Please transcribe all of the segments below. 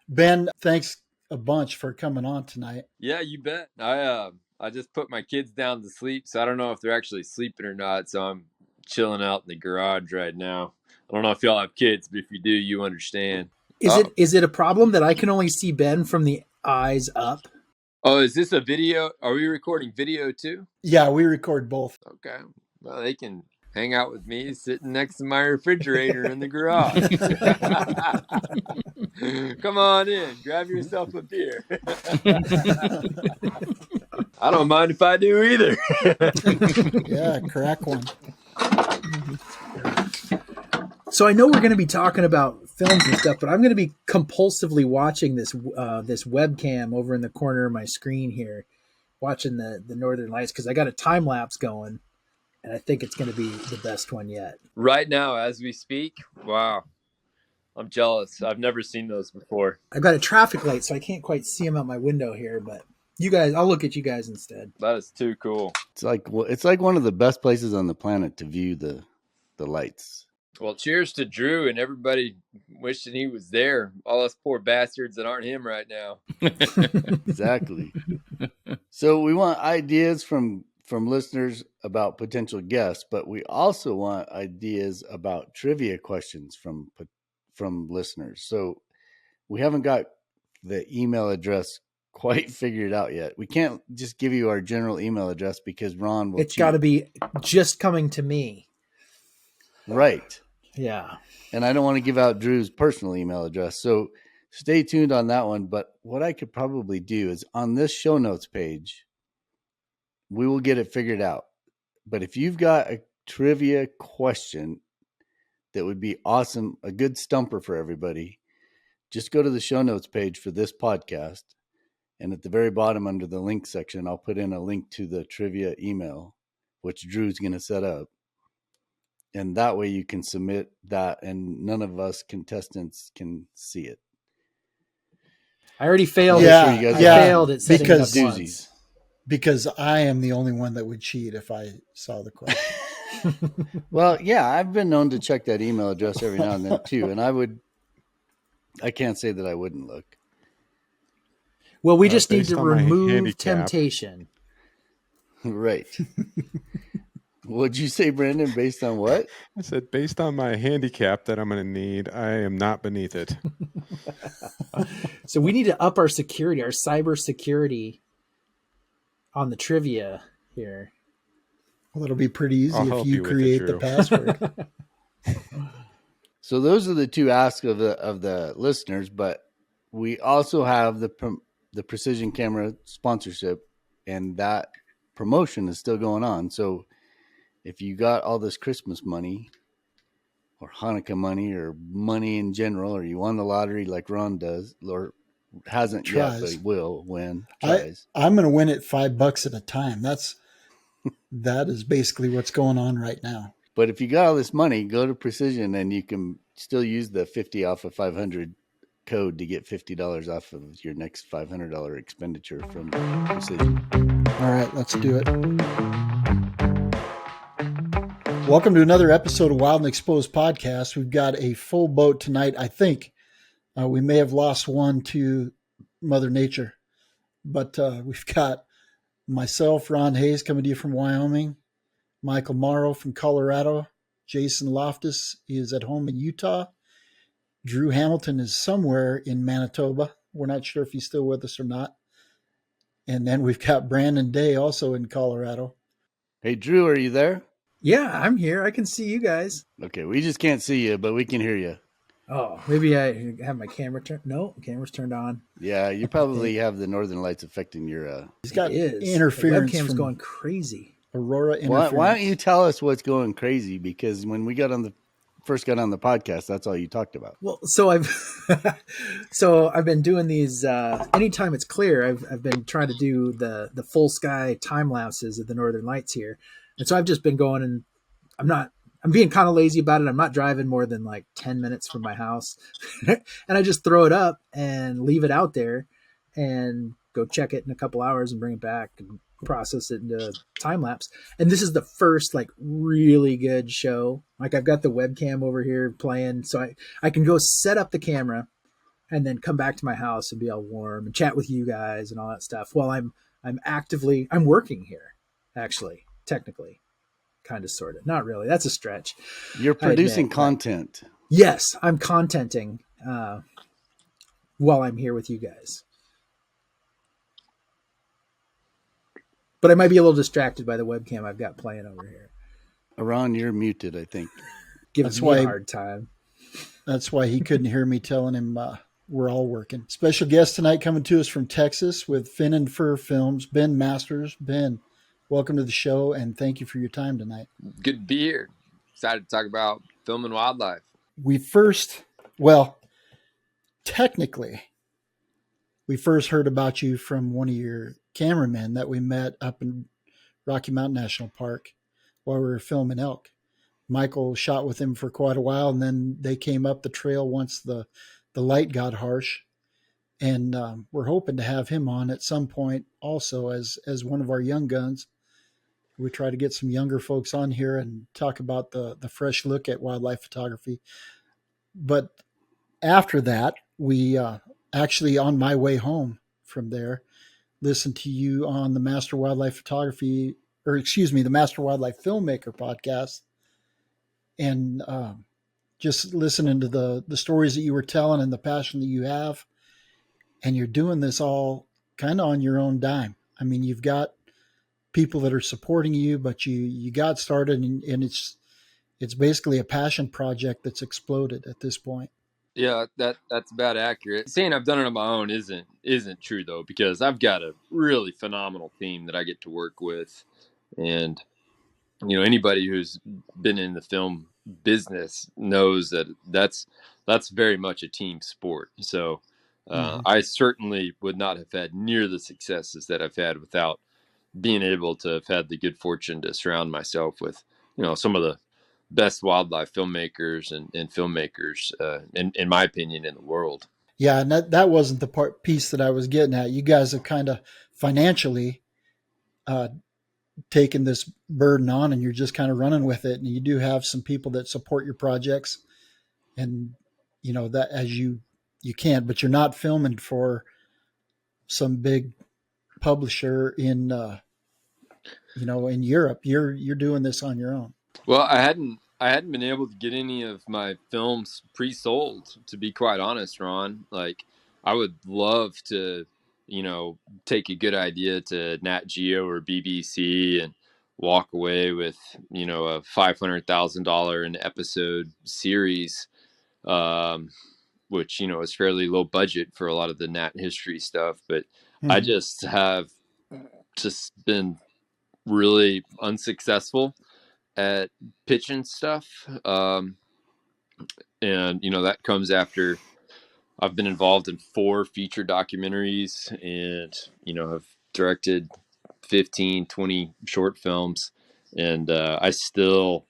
Ben, thanks a bunch for coming on tonight. Yeah, you bet. I just put my kids down to sleep, so I don't know if they're actually sleeping or not. So I'm chilling out in the garage right now. I don't know if y'all have kids, but if you do, you understand. Oh, Is it a problem that I can only see Ben from the eyes up? oh, is this a video? Are we recording video too? Yeah, we record both. Okay. Well, they can hang out with me sitting next to my refrigerator in the garage. Come on in, grab yourself a beer. I don't mind if I do either. Yeah, crack one. So I know we're going to be talking about films and stuff, but I'm going to be compulsively watching this webcam over in the corner of my screen here, watching the Northern Lights because I got a time lapse going, and I think it's going to be the best one yet. Right now, as we speak, wow, I'm jealous. I've never seen those before. I've got a traffic light, so I can't quite see them out my window here, but you guys, I'll look at you guys instead. That is too cool. It's like one of the best places on the planet to view the lights. Well, cheers to Drew and everybody wishing he was there. All us poor bastards that aren't him right now. Exactly. So we want ideas from listeners about potential guests, but we also want ideas about trivia questions from listeners. So we haven't got the email address quite figured out yet. We can't just give you our general email address because Ron will. It's got to be just coming to me. Right. Yeah. And I don't want to give out Drew's personal email address. So stay tuned on that one. But what I could probably do is on this show notes page, we will get it figured out. But if you've got a trivia question that would be awesome, a good stumper for everybody, just go to the show notes page for this podcast. And at the very bottom under the link section, I'll put in a link to the trivia email, which Drew's going to set up. And that way you can submit that and none of us contestants can see it. I already failed. Yeah, I failed at setting it up once. Because I am the only one that would cheat if I saw the question. Well, yeah, I've been known to check that email address every now and then too. And I can't say that I wouldn't look. Well, we just need to remove temptation. Right. What'd you say, Brandon? Based on what? I said, based on my handicap that I'm going to need, I am not beneath it. So we need to up our security, our cyber security on the trivia here. Well, it'll be pretty easy if you create the password. So those are the two asks of the listeners, but we also have the Precision Camera sponsorship, and that promotion is still going on. So if you got all this Christmas money or Hanukkah money or money in general, or you won the lottery like Ron does, or hasn't yet, but he will win. I'm going to win it $5 at a time. That is basically what's going on right now. But if you got all this money, go to Precision and you can still use the 50 off of 500 code to get $50 off of your next $500 expenditure from Precision. All right, let's do it. Welcome to another episode of Wild and Exposed Podcast. We've got a full boat tonight. I think we may have lost one to Mother Nature, but we've got myself, Ron Hayes, coming to you from Wyoming, Michael Mauro from Colorado, Jason Loftus is at home in Utah, Drew Hamilton is somewhere in Manitoba. We're not sure if he's still with us or not. And then we've got Brandon Day also in Colorado. Hey, Drew, are you there? Yeah, I'm here. I can see you guys. Okay, we just can't see you, but we can hear you. Oh, maybe I have my camera turned. No, the camera's turned on. Yeah, you probably have the northern lights affecting your. He's got interference. The webcam's going crazy. Aurora interference. Why don't you tell us what's going crazy? Because when we first got on the podcast, that's all you talked about. Well, so I've been doing these. Anytime it's clear, I've been trying to do the full sky time lapses of the northern lights here. And so I've just been going, and I'm being kind of lazy about it. I'm not driving more than like 10 minutes from my house. And I just throw it up and leave it out there and go check it in a couple hours and bring it back and process it into time lapse. And this is the first like really good show. Like I've got the webcam over here playing. So I can go set up the camera. and then come back to my house and be all warm and chat with you guys and all that stuff while I'm working here, actually, technically, kind of, sort of, not really. That's a stretch. You're producing content. Yes, I'm contenting while I'm here with you guys. But I might be a little distracted by the webcam I've got playing over here. Ron, you're muted, I think. Giving me a hard time. That's why he couldn't hear me telling him we're all working. Special guest tonight coming to us from Texas with Fin and Fur Films, Ben Masters. Ben, welcome to the show, and thank you for your time tonight. Good to be here. Excited to talk about film and wildlife. Technically, we first heard about you from one of your cameramen that we met up in Rocky Mountain National Park while we were filming elk. Michael shot with him for quite a while, and then they came up the trail once the light got harsh. And we're hoping to have him on at some point also as one of our young guns. We try to get some younger folks on here and talk about the fresh look at wildlife photography. But after that, we actually, on my way home from there, listened to you on the Master Wildlife Filmmaker podcast. And just listening to the stories that you were telling and the passion that you have. And you're doing this all kind of on your own dime. I mean, you've got people that are supporting you, but you got started, and it's basically a passion project that's exploded at this point. Yeah, that's about accurate. Saying I've done it on my own isn't true, though, because I've got a really phenomenal team that I get to work with. And anybody who's been in the film business knows that that's very much a team sport. So I certainly would not have had near the successes that I've had without being able to have had the good fortune to surround myself with, some of the best wildlife filmmakers and filmmakers, in my opinion, in the world. Yeah, and that wasn't the piece that I was getting at. You guys have kind of financially taken this burden on, and you're just kind of running with it. And you do have some people that support your projects, and that as you can, but you're not filming for some big publisher in in Europe. You're doing this on your own. Well, I hadn't been able to get any of my films pre-sold, to be quite honest, Ron. Like, I would love to, take a good idea to Nat Geo or BBC and walk away with, a $500,000 an episode series, which, is fairly low budget for a lot of the Nat history stuff. But I just have been really unsuccessful at pitching stuff. And, that comes after I've been involved in 4 feature documentaries and, have directed 15, 20 short films. And I still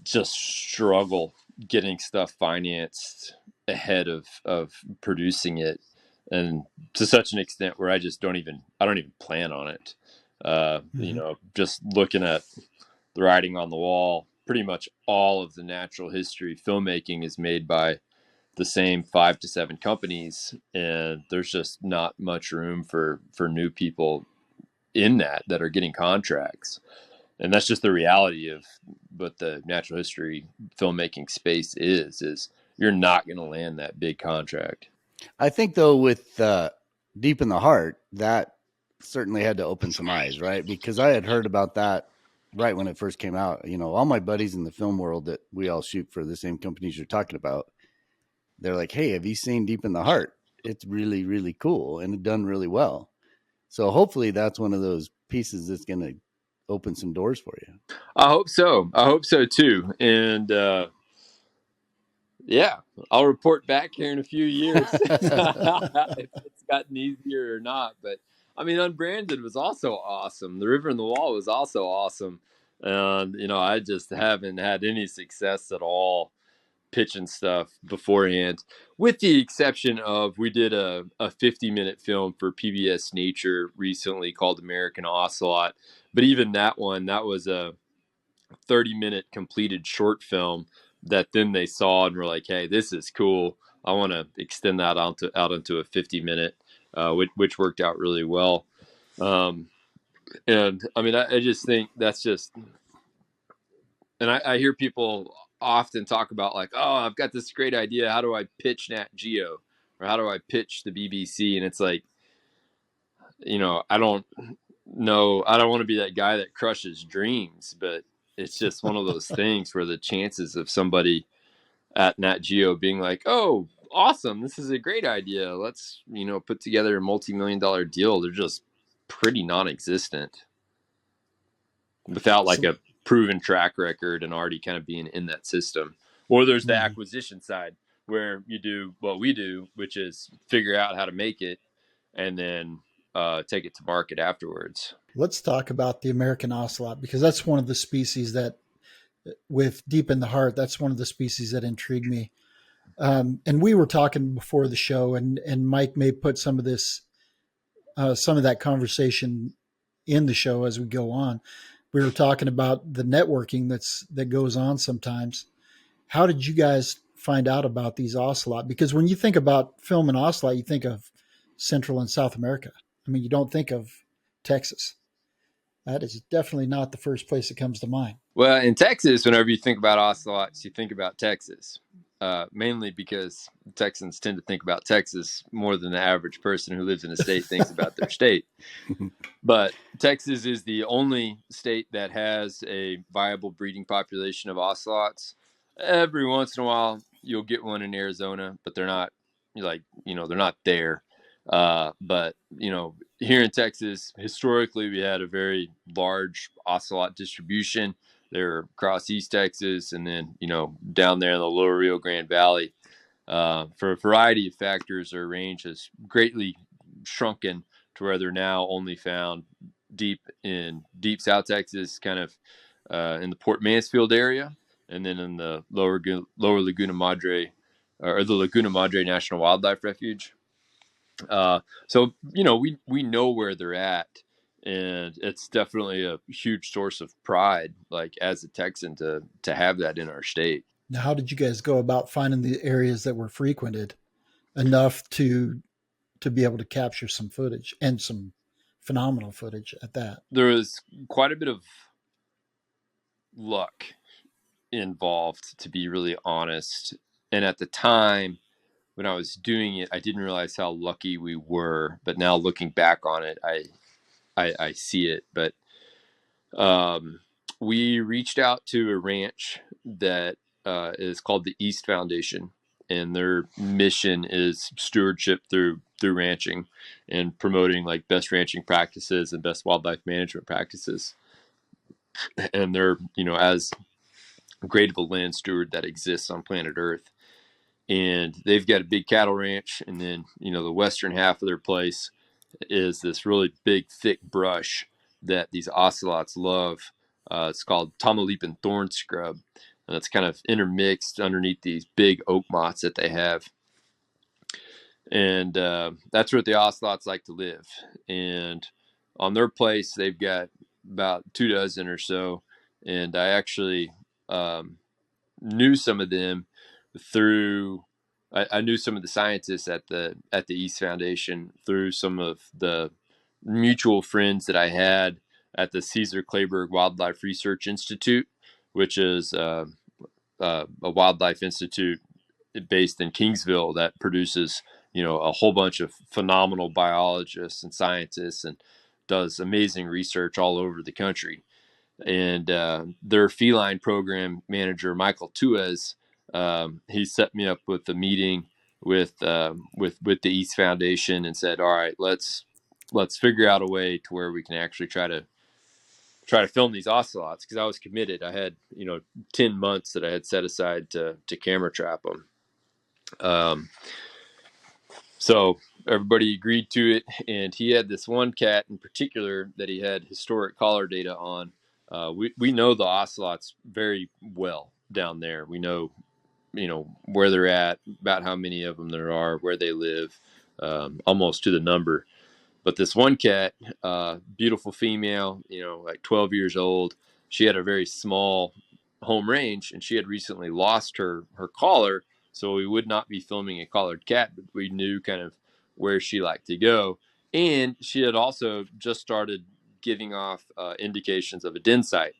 just struggle getting stuff financed ahead of producing it. And to such an extent where I don't even plan on it. Just looking at the writing on the wall, pretty much all of the natural history filmmaking is made by the same 5 to 7 companies, and there's just not much room for new people in that are getting contracts. And that's just the reality of what the natural history filmmaking space is you're not going to land that big contract. I think, though, with Deep in the Heart, that certainly had to open some eyes, right? Because I had heard about that right when it first came out. All my buddies in the film world that we all shoot for the same companies you're talking about, they're like, hey, have you seen Deep in the Heart? It's really, really cool and done really well. So hopefully that's one of those pieces that's going to open some doors for you. I hope so too. And yeah, I'll report back here in a few years if it's gotten easier or not. But I mean, Unbranded was also awesome. The River and the Wall was also awesome. And, I just haven't had any success at all pitching stuff beforehand, with the exception of we did a 50-minute film for PBS Nature recently called American Ocelot. But even that was a 30-minute completed short film that then they saw and were like, hey, this is cool. I want to extend that out into a 50-minute, which worked out really well. And I mean, I just think that's just, and I hear people often talk about like, oh, I've got this great idea. How do I pitch Nat Geo, or how do I pitch the BBC? And it's like, I don't know. I don't want to be that guy that crushes dreams, but it's just one of those things where the chances of somebody at Nat Geo being like, oh, awesome, this is a great idea, let's, put together a multi-million-dollar deal, they're just pretty non-existent without like a proven track record and already kind of being in that system. Or there's the acquisition side where you do what we do, which is figure out how to make it and then take it to market afterwards. Let's talk about the American ocelot, because that's one of the species that, with deep in the heart, that's one of the species that intrigue me. And we were talking before the show, and Mike may put some of that conversation in the show as we go on. We were talking about the networking that goes on sometimes. How did you guys find out about these ocelot? Because when you think about film and ocelot, you think of Central and South America. I mean, you don't think of Texas. That is definitely not the first place that comes to mind. Well, in Texas, whenever you think about ocelots, you think about Texas, mainly because Texans tend to think about Texas more than the average person who lives in a state thinks about their state. But Texas is the only state that has a viable breeding population of ocelots. Every once in a while, you'll get one in Arizona, but they're not they're not there. But here in Texas, historically, we had a very large ocelot distribution. They're across East Texas, and then down there in the Lower Rio Grande Valley. For a variety of factors, their range has greatly shrunken to where they're now only found deep South Texas, kind of in the Port Mansfield area, and then in the lower Laguna Madre, or the Laguna Madre National Wildlife Refuge. So we know where they're at, and it's definitely a huge source of pride, like as a Texan, to have that in our state. Now, how did you guys go about finding the areas that were frequented enough to be able to capture some footage, and some phenomenal footage at that? There was quite a bit of luck involved, to be really honest. And at the time when I was doing it, I didn't realize how lucky we were. But now looking back on it, I see it. But we reached out to a ranch that is called the East Foundation, and their mission is stewardship through ranching and promoting like best ranching practices and best wildlife management practices. And they're, as great of a land steward that exists on planet Earth. And they've got a big cattle ranch, and then the western half of their place is this really big, thick brush that these ocelots love. It's called Tamaulipan thorn scrub, and it's kind of intermixed underneath these big oak moss that they have. And that's where the ocelots like to live. And on their place, they've got about 24 or so. And I actually knew some of them through. I knew some of the scientists at the East Foundation through some of the mutual friends that I had at the Caesar Kleberg Wildlife Research Institute, which is a wildlife institute based in Kingsville that produces a whole bunch of phenomenal biologists and scientists, and does amazing research all over the country. And their feline program manager, Michael Tuez, he set me up with a meeting with the East Foundation and said, all right, let's figure out a way to where we can actually try to film these ocelots, because I was committed. I had 10 months that I had set aside to camera trap them. So everybody agreed to it, and he had this one cat in particular that he had historic collar data on. We know the ocelots very well down there. We know where they're at, about how many of them there are, where they live, almost to the number. But this one cat, beautiful female, like 12 years old, she had a very small home range, and she had recently lost her collar So we would not be filming a collared cat, but we knew kind of where she liked to go. And she had also just started giving off indications of a den site.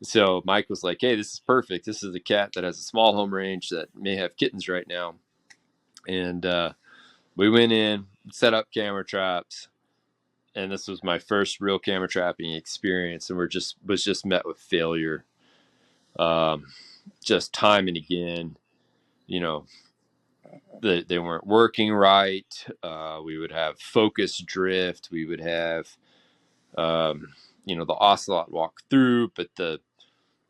So Mike was like, hey, this is perfect. This is a cat that has a small home range that may have kittens right now. And we went in, set up camera traps, and this was my first real camera trapping experience, and was just met with failure, just time and again. They weren't working right. We would have focus drift. We would have the Ocelot walk through, but the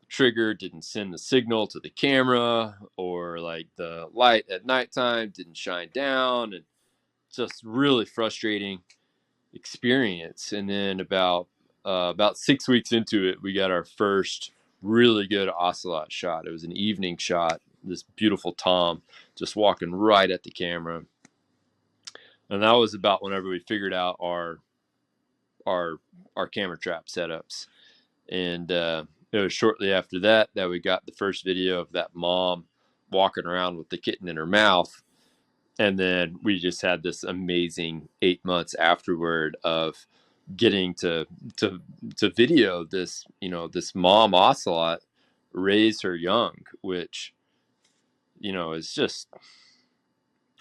trigger didn't send the signal to the camera, or like the light at nighttime didn't shine down, and just really frustrating experience. And then about 6 weeks into it, we got our first really good Ocelot shot. It was an evening shot, this beautiful tom just walking right at the camera. And that was about whenever we figured out our camera trap setups. And it was shortly after that we got the first video of that mom walking around with the kitten in her mouth. And then we just had this amazing 8 months afterward of getting to video this, this mom Ocelot raise her young, which, is just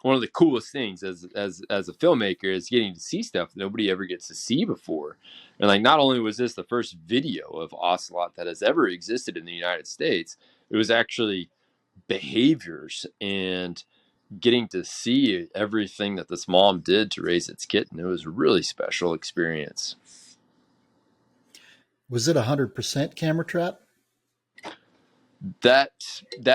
one of the coolest things as a filmmaker, is getting to see stuff nobody ever gets to see before. And like, not only was this the first video of Ocelot that has ever existed in the United States, it was actually behaviors and getting to see everything that this mom did to raise its kitten. It was a really special experience. Was it 100% camera trap? That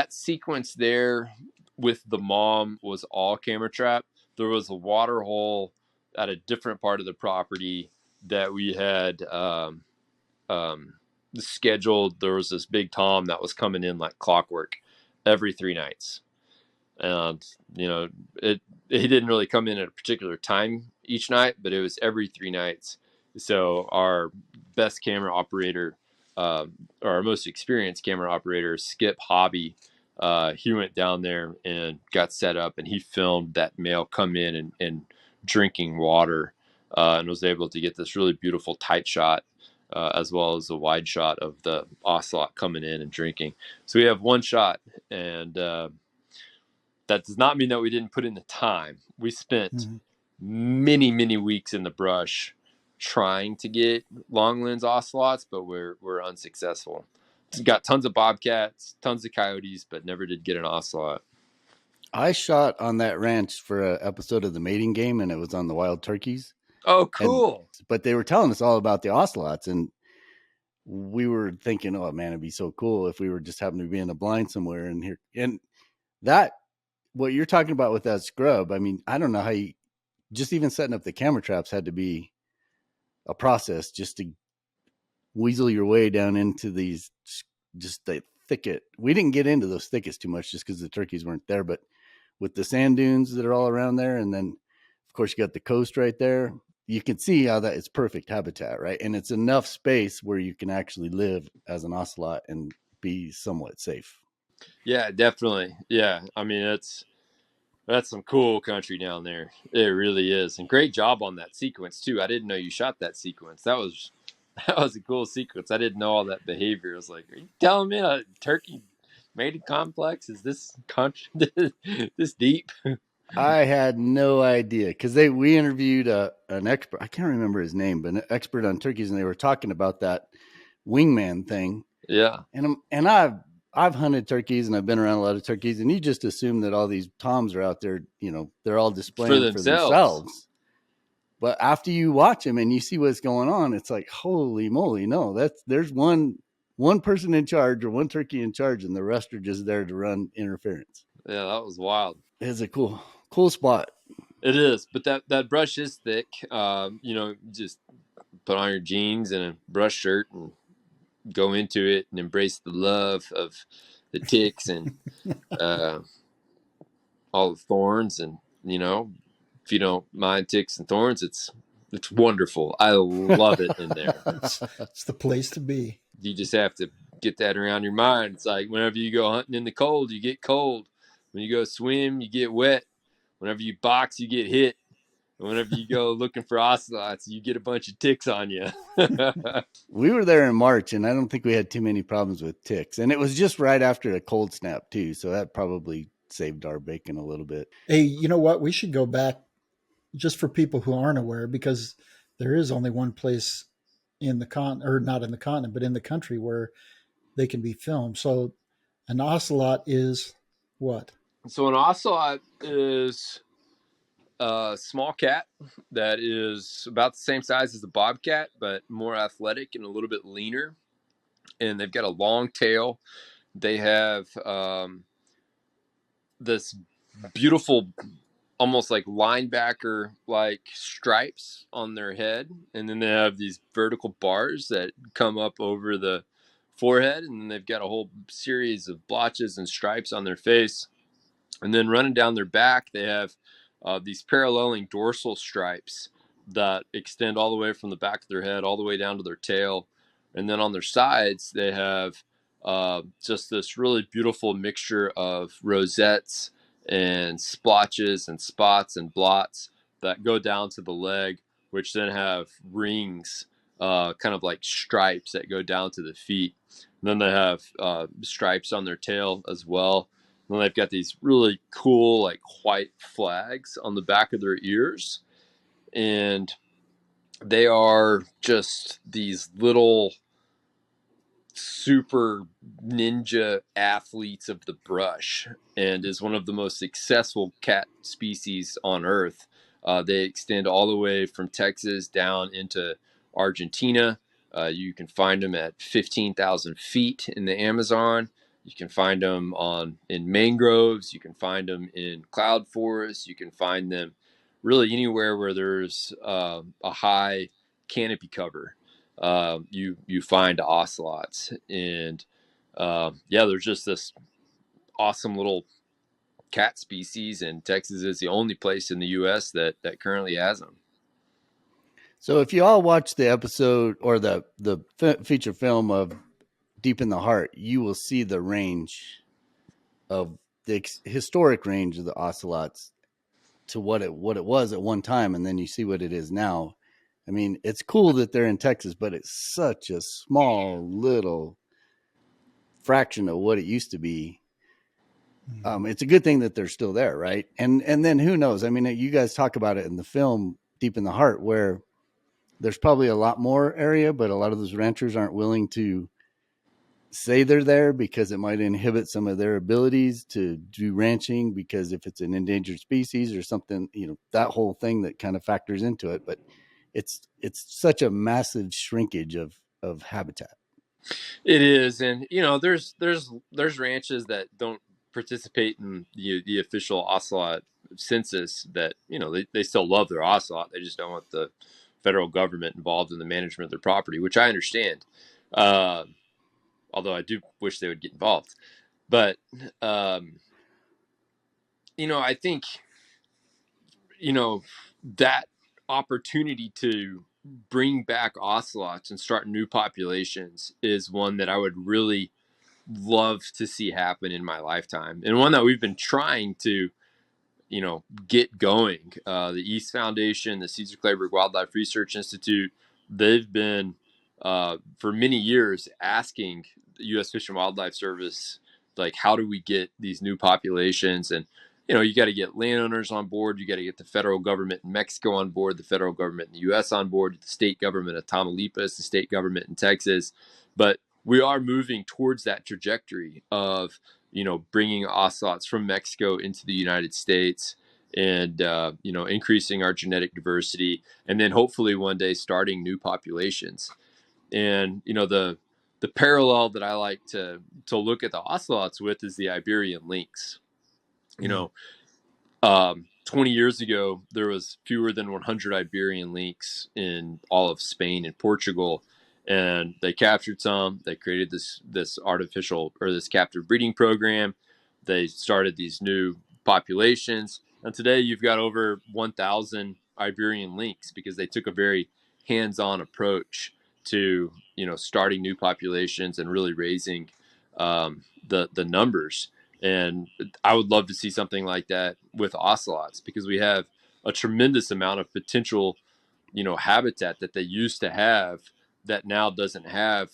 sequence there with the mom was all camera trap. There was a water hole at a different part of the property that we had scheduled. There was this big tom that was coming in like clockwork every 3 nights. And, it didn't really come in at a particular time each night, but it was every 3 nights. So our best camera operator, or our most experienced camera operator, Skip Hobby, he went down there and got set up, and he filmed that male come in and drinking water, and was able to get this really beautiful tight shot, as well as a wide shot of the Ocelot coming in and drinking. So we have one shot, and that does not mean that we didn't put in the time. We spent many, many weeks in the brush trying to get long lens ocelots, but we're unsuccessful. Got tons of bobcats, tons of coyotes, but never did get an ocelot. I shot on that ranch for an episode of The Mating Game, and it was on the wild turkeys. Oh, cool. But they were telling us all about the ocelots, and we were thinking, oh man, it'd be so cool if we were just happened to be in a blind somewhere and here. And that, what you're talking about with that scrub, I mean, I don't know how you, just even setting up the camera traps had to be a process just to weasel your way down into these, just the thicket. We didn't get into those thickets too much just because the turkeys weren't there, but with the sand dunes that are all around there, and then of course you got the coast right there, you can see how that is perfect habitat, right? And it's enough space where you can actually live as an ocelot and be somewhat safe. Yeah, definitely. Yeah, I mean, that's some cool country down there. It really is. And great job on that sequence too. I didn't know you shot that sequence. That was a cool sequence. I didn't know all that behavior. I was like, are you telling me a turkey mating complex is this this deep? I had no idea, because we interviewed an expert. I can't remember his name, but an expert on turkeys, and they were talking about that wingman thing. Yeah. And I've hunted turkeys, and I've been around a lot of turkeys, and you just assume that all these toms are out there, they're all displaying for themselves. But after you watch them and you see what's going on, it's like, holy moly, no, there's one person in charge, or one turkey in charge, and the rest are just there to run interference. Yeah, that was wild. It's a cool spot. It is, but that brush is thick. Just put on your jeans and a brush shirt and go into it and embrace the love of the ticks and all the thorns. And if you don't mind ticks and thorns, it's wonderful. I love it in there. It's the place to be. You just have to get that around your mind. It's like whenever you go hunting in the cold, you get cold. When you go swim, you get wet. Whenever you box, you get hit. And whenever you go looking for ocelots, you get a bunch of ticks on you. We were there in March, and I don't think we had too many problems with ticks. And it was just right after a cold snap, too. So that probably saved our bacon a little bit. Hey, you know what? We should go back just for people who aren't aware, because there is only one place in the or not in the continent, but in the country where they can be filmed. So an ocelot is what? So an ocelot is a small cat that is about the same size as a bobcat, but more athletic and a little bit leaner. And they've got a long tail. They have this beautiful, almost like linebacker like stripes on their head, and then they have these vertical bars that come up over the forehead, and then they've got a whole series of blotches and stripes on their face, and then running down their back they have these paralleling dorsal stripes that extend all the way from the back of their head all the way down to their tail, and then on their sides they have just this really beautiful mixture of rosettes and splotches and spots and blots that go down to the leg, which then have rings, kind of like stripes that go down to the feet. And then they have stripes on their tail as well. And then they've got these really cool, like white flags on the back of their ears. And they are just these little super ninja athletes of the brush, and is one of the most successful cat species on earth. They extend all the way from Texas down into Argentina. You can find them at 15,000 feet in the Amazon. You can find them in mangroves. You can find them in cloud forests. You can find them really anywhere where there's a high canopy cover. You find ocelots, and there's just this awesome little cat species, and Texas is the only place in the U.S. that currently has them. So if you all watch the episode or the feature film of Deep in the Heart, you will see the range of the historic range of the ocelots to what it was at one time, and then you see what it is now. I mean, it's cool that they're in Texas, but it's such a small little fraction of what it used to be. It's a good thing that they're still there, right? And then who knows? I mean, you guys talk about it in the film Deep in the Heart, where there's probably a lot more area, but a lot of those ranchers aren't willing to say they're there because it might inhibit some of their abilities to do ranching, because if it's an endangered species or something, that whole thing that kind of factors into it. But it's such a massive shrinkage of habitat. It is, and there's ranches that don't participate in the official ocelot census that they still love their ocelot. They just don't want the federal government involved in the management of their property, which I understand. Although I do wish they would get involved. But I think that opportunity to bring back ocelots and start new populations is one that I would really love to see happen in my lifetime, and one that we've been trying to get going. The East Foundation, the Cesar Claiborne Wildlife Research Institute, they've been for many years asking the U.S. Fish and Wildlife Service, like, how do we get these new populations? And you got to get landowners on board, you got to get the federal government in Mexico on board, the federal government in the U.S. on board, the state government of Tamaulipas, the state government in Texas. But we are moving towards that trajectory of bringing ocelots from Mexico into the United States, and increasing our genetic diversity, and then hopefully one day starting new populations. And the parallel that I like to look at the ocelots with is the Iberian lynx. 20 years ago, there was fewer than 100 Iberian lynx in all of Spain and Portugal, and they captured some. They created this artificial, or this captive breeding program. They started these new populations, and today you've got over 1,000 Iberian lynx, because they took a very hands-on approach to starting new populations and really raising the numbers. And I would love to see something like that with ocelots, because we have a tremendous amount of potential, habitat that they used to have that now doesn't have,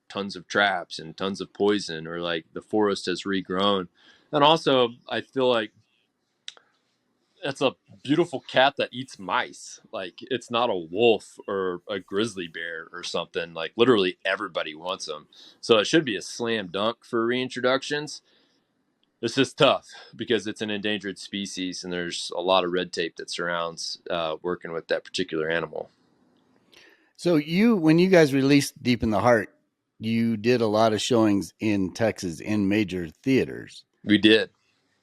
tons of traps and tons of poison, or like the forest has regrown. And also, I feel like it's a beautiful cat that eats mice. Like, it's not a wolf or a grizzly bear or something. Like, literally everybody wants them. So it should be a slam dunk for reintroductions. It's just tough because it's an endangered species, and there's a lot of red tape that surrounds working with that particular animal. So when you guys released Deep in the Heart, you did a lot of showings in Texas in major theaters. We did.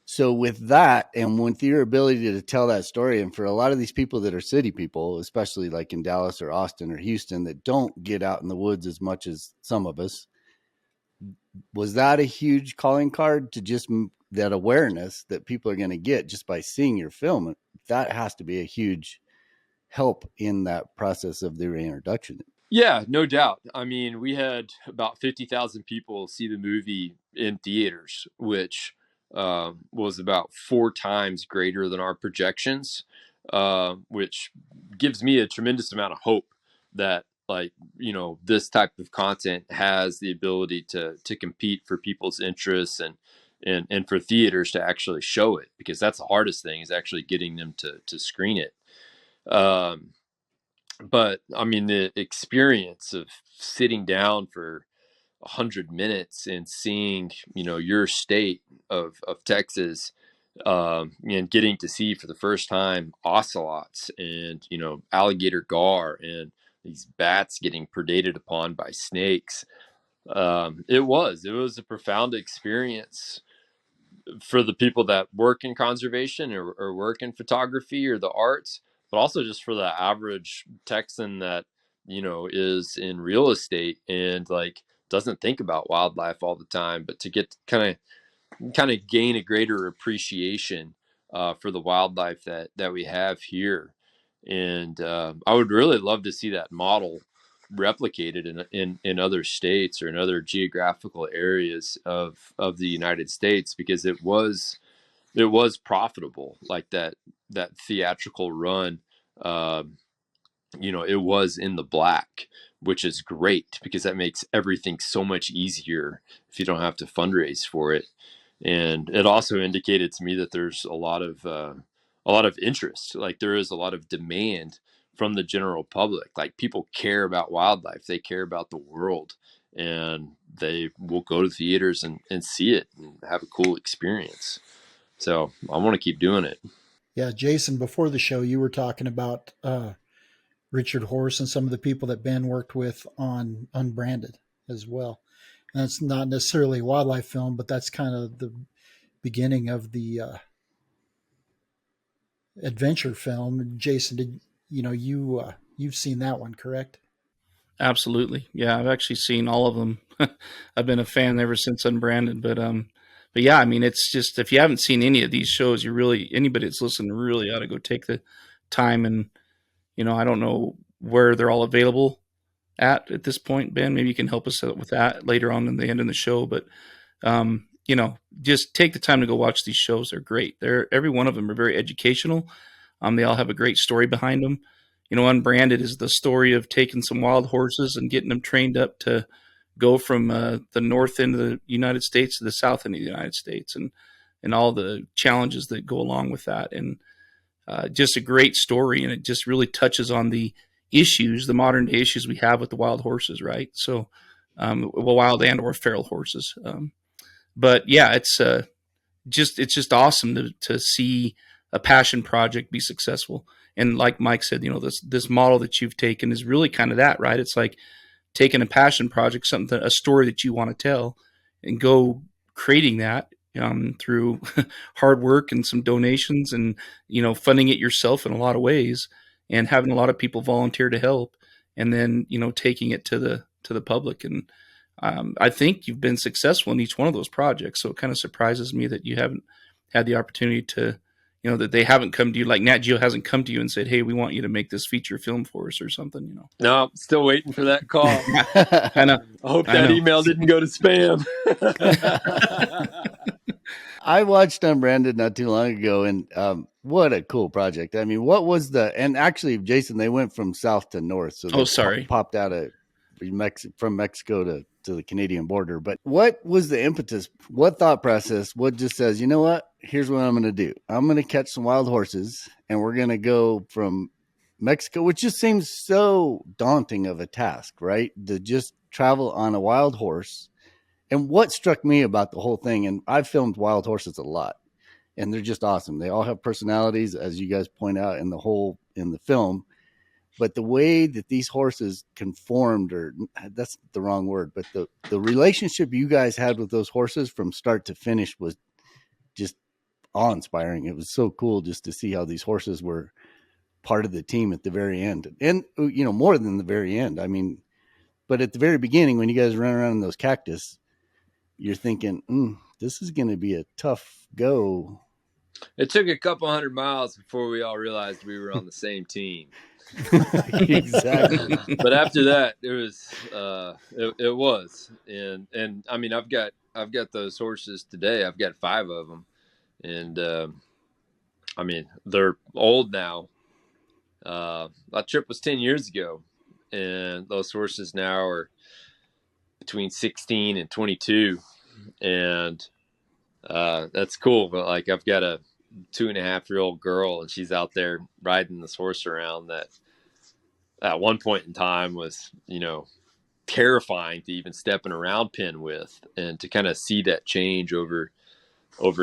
So with that, and with your ability to tell that story, and for a lot of these people that are city people, especially like in Dallas or Austin or Houston, that don't get out in the woods as much as some of us, was that a huge calling card to just that awareness that people are going to get just by seeing your film? That has to be a huge help in that process of the reintroduction. Yeah, no doubt. I mean, we had about 50,000 people see the movie in theaters, which was about 4 times greater than our projections, which gives me a tremendous amount of hope that, like, this type of content has the ability to compete for people's interests, and for theaters to actually show it, because that's the hardest thing, is actually getting them to screen it. But I mean, the experience of sitting down for 100 minutes and seeing, your state of Texas, and getting to see for the first time ocelots and, alligator gar and these bats getting predated upon by snakes. It was a profound experience for the people that work in conservation, or work in photography or the arts, but also just for the average Texan that, is in real estate and, like, doesn't think about wildlife all the time, but to get kind of gain a greater appreciation for the wildlife that we have here. And I would really love to see that model replicated in other states or in other geographical areas of the United States, because it was profitable, like that theatrical run. It was in the black, which is great because that makes everything so much easier if you don't have to fundraise for it. And it also indicated to me that there's a lot of interest. Like, there is a lot of demand from the general public. Like, people care about wildlife, they care about the world, and they will go to theaters and see it and have a cool experience. So I want to keep doing it. Yeah, Jason, before the show, you were talking about Richard Horse and some of the people that Ben worked with on Unbranded as well. And it's not necessarily a wildlife film, but that's kind of the beginning of the adventure film. Jason, you've seen that one, correct? Absolutely. Yeah, I've actually seen all of them. I've been a fan ever since Unbranded, but yeah, I mean, it's just, if you haven't seen any of these shows, anybody that's listening really ought to go take the time. And, I don't know where they're all available at this point, Ben. Maybe you can help us out with that later on in the end of the show. But, just take the time to go watch these shows. They're great. Every one of them are very educational. They all have a great story behind them. Unbranded is the story of taking some wild horses and getting them trained up to go from the north end of the United States to the south end of the United States, and all the challenges that go along with that. And just a great story, and it just really touches on the modern day issues we have with the wild horses, right? So, wild and or feral horses. But yeah, it's just awesome to see a passion project be successful. And like Mike said, this model that you've taken is really kind of that, right? It's like taking a passion project, a story that you want to tell, and go creating that through hard work and some donations, and funding it yourself in a lot of ways, and having a lot of people volunteer to help, and then taking it to the public. And I think you've been successful in each one of those projects. So it kind of surprises me that you haven't had the opportunity to, that they haven't come to you, like Nat Geo hasn't come to you and said, "Hey, we want you to make this feature film for us," or something. No, still waiting for that call. I know. I hope that email didn't go to spam. I watched Unbranded not too long ago, and what a cool project. I mean, what was and actually, Jason, they went from south to north. So they sorry. popped out from Mexico to the Canadian border. But what was the impetus? What thought process? What just says, you know what? Here's what I'm going to do. I'm going to catch some wild horses, and we're going to go from Mexico, which just seems so daunting of a task, right? To just travel on a wild horse. And what struck me about the whole thing, and I've filmed wild horses a lot, and they're just awesome. They all have personalities, as you guys point out in the film. But the way that these horses conformed, or that's the wrong word, but the relationship you guys had with those horses from start to finish was just awe-inspiring. It was so cool just to see how these horses were part of the team at the very end. And, you know, more than the very end. I mean, but at the very beginning, when you guys run around in those cactus, you're thinking, this is going to be a tough go. It took a couple 100 miles before we all realized we were on the same team. Exactly. But after that, it was it was, and I mean, I've got those horses today. I've got 5 of them, and I mean, they're old now. That trip was 10 years ago, and those horses now are between 16 and 22, and that's cool. But like, I've got a 2.5-year-old girl, and she's out there riding this horse around that at one point in time was, you know, terrifying to even step in a round pen with, and to kind of see that change over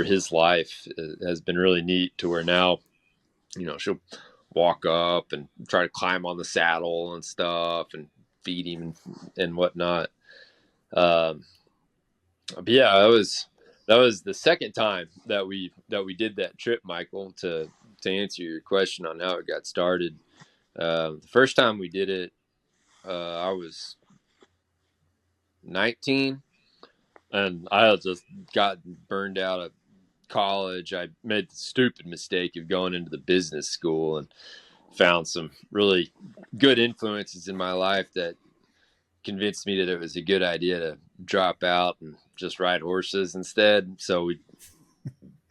his life has been really neat, to where now, you know, she'll walk up and try to climb on the saddle and stuff and feed him and whatnot. But yeah, that was the second time that we did that trip, Michael, to answer your question on how it got started. The first time we did it, I was 19, and I had just gotten burned out of college. I made the stupid mistake of going into the business school and found some really good influences in my life that convinced me that it was a good idea to drop out and just ride horses instead. So we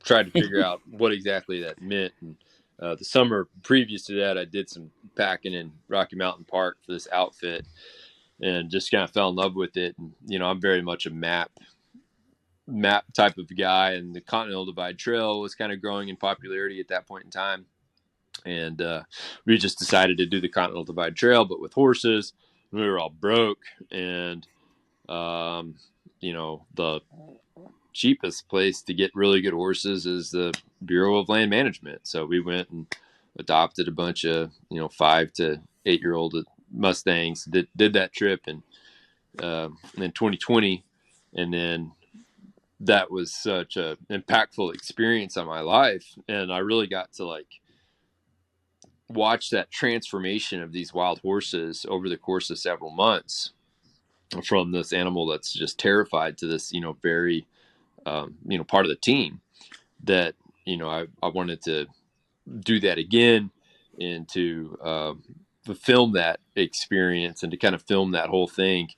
tried to figure out what exactly that meant. And the summer previous to that, I did some packing in Rocky Mountain Park for this outfit, and just kind of fell in love with it. And, you know, I'm very much a map type of guy, and the Continental Divide Trail was kind of growing in popularity at that point in time. And we just decided to do the Continental Divide Trail, but with horses. We were all broke, and you know, the cheapest place to get really good horses is the Bureau of Land Management. So we went and adopted a bunch of, you know, 5 to 8-year-old Mustangs. Did that trip in 2020, and then that was such a impactful experience on my life, and I really got to like watch that transformation of these wild horses over the course of several months, from this animal that's just terrified to this, you know, very you know, part of the team that, you know, I wanted to do that again, and to film that experience and to kind of film that whole thing.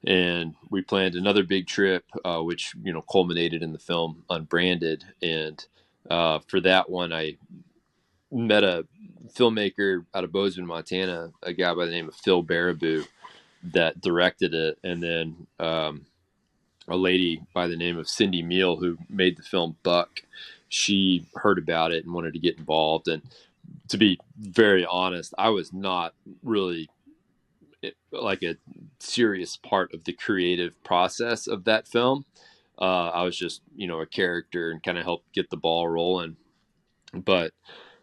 And we planned another big trip, which, you know, culminated in the film Unbranded. And for that one, I met a filmmaker out of Bozeman, Montana, a guy by the name of Phil Baraboo, that directed it. And then a lady by the name of Cindy Meal, who made the film Buck. She heard about it and wanted to get involved. And to be very honest, I was not really like a serious part of the creative process of that film. I was just, you know, a character and kind of helped get the ball rolling. But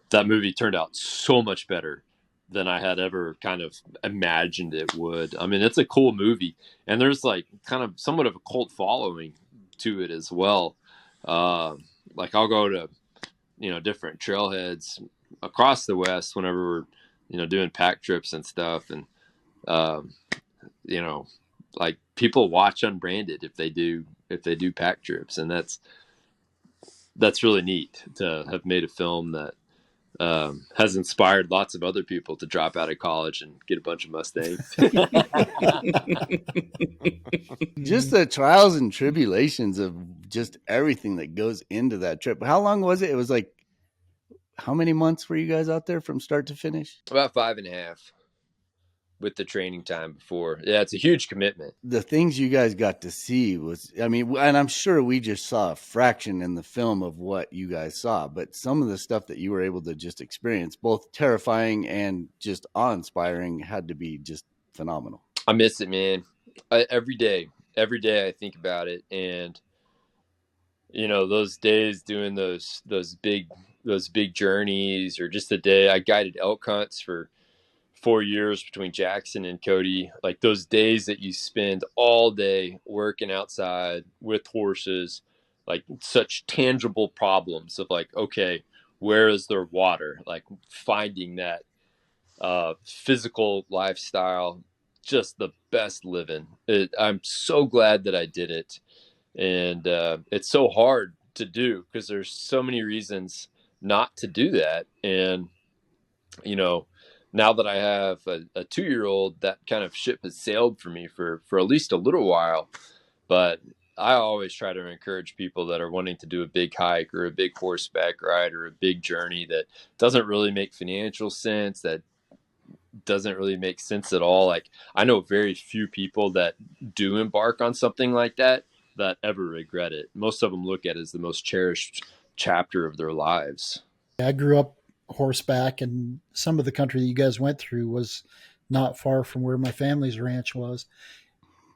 that movie turned out so much better than I had ever kind of imagined it would. I mean, it's a cool movie, and there's like kind of somewhat of a cult following to it as well. Like, I'll go to, you know, different trailheads across the West whenever we're, you know, doing pack trips and stuff. And, you know, like, people watch Unbranded if they do pack trips. And that's really neat to have made a film that has inspired lots of other people to drop out of college and get a bunch of Mustangs. Just the trials and tribulations of just everything that goes into that trip. How long was it? It was like, how many months were you guys out there from start to finish? About 5.5 with the training time before. Yeah, it's a huge commitment. The things you guys got to see was, I mean, and I'm sure we just saw a fraction in the film of what you guys saw, but some of the stuff that you were able to just experience, both terrifying and just awe-inspiring, had to be just phenomenal. I miss it, man. Every day I think about it. And, you know, those days doing those big journeys, or just the day I guided elk hunts for 4 years between Jackson and Cody, like those days that you spend all day working outside with horses, like such tangible problems of like, okay, where is there water? Like finding that physical lifestyle, just the best living. I'm so glad that I did it. And it's so hard to do because there's so many reasons not to do that. And, you know, now that I have a 2-year-old, that kind of ship has sailed for me for at least a little while. But I always try to encourage people that are wanting to do a big hike or a big horseback ride or a big journey that doesn't really make financial sense, that doesn't really make sense at all. Like, I know very few people that do embark on something like that ever regret it. Most of them look at it as the most cherished chapter of their lives. I grew up horseback, and some of the country that you guys went through was not far from where my family's ranch was.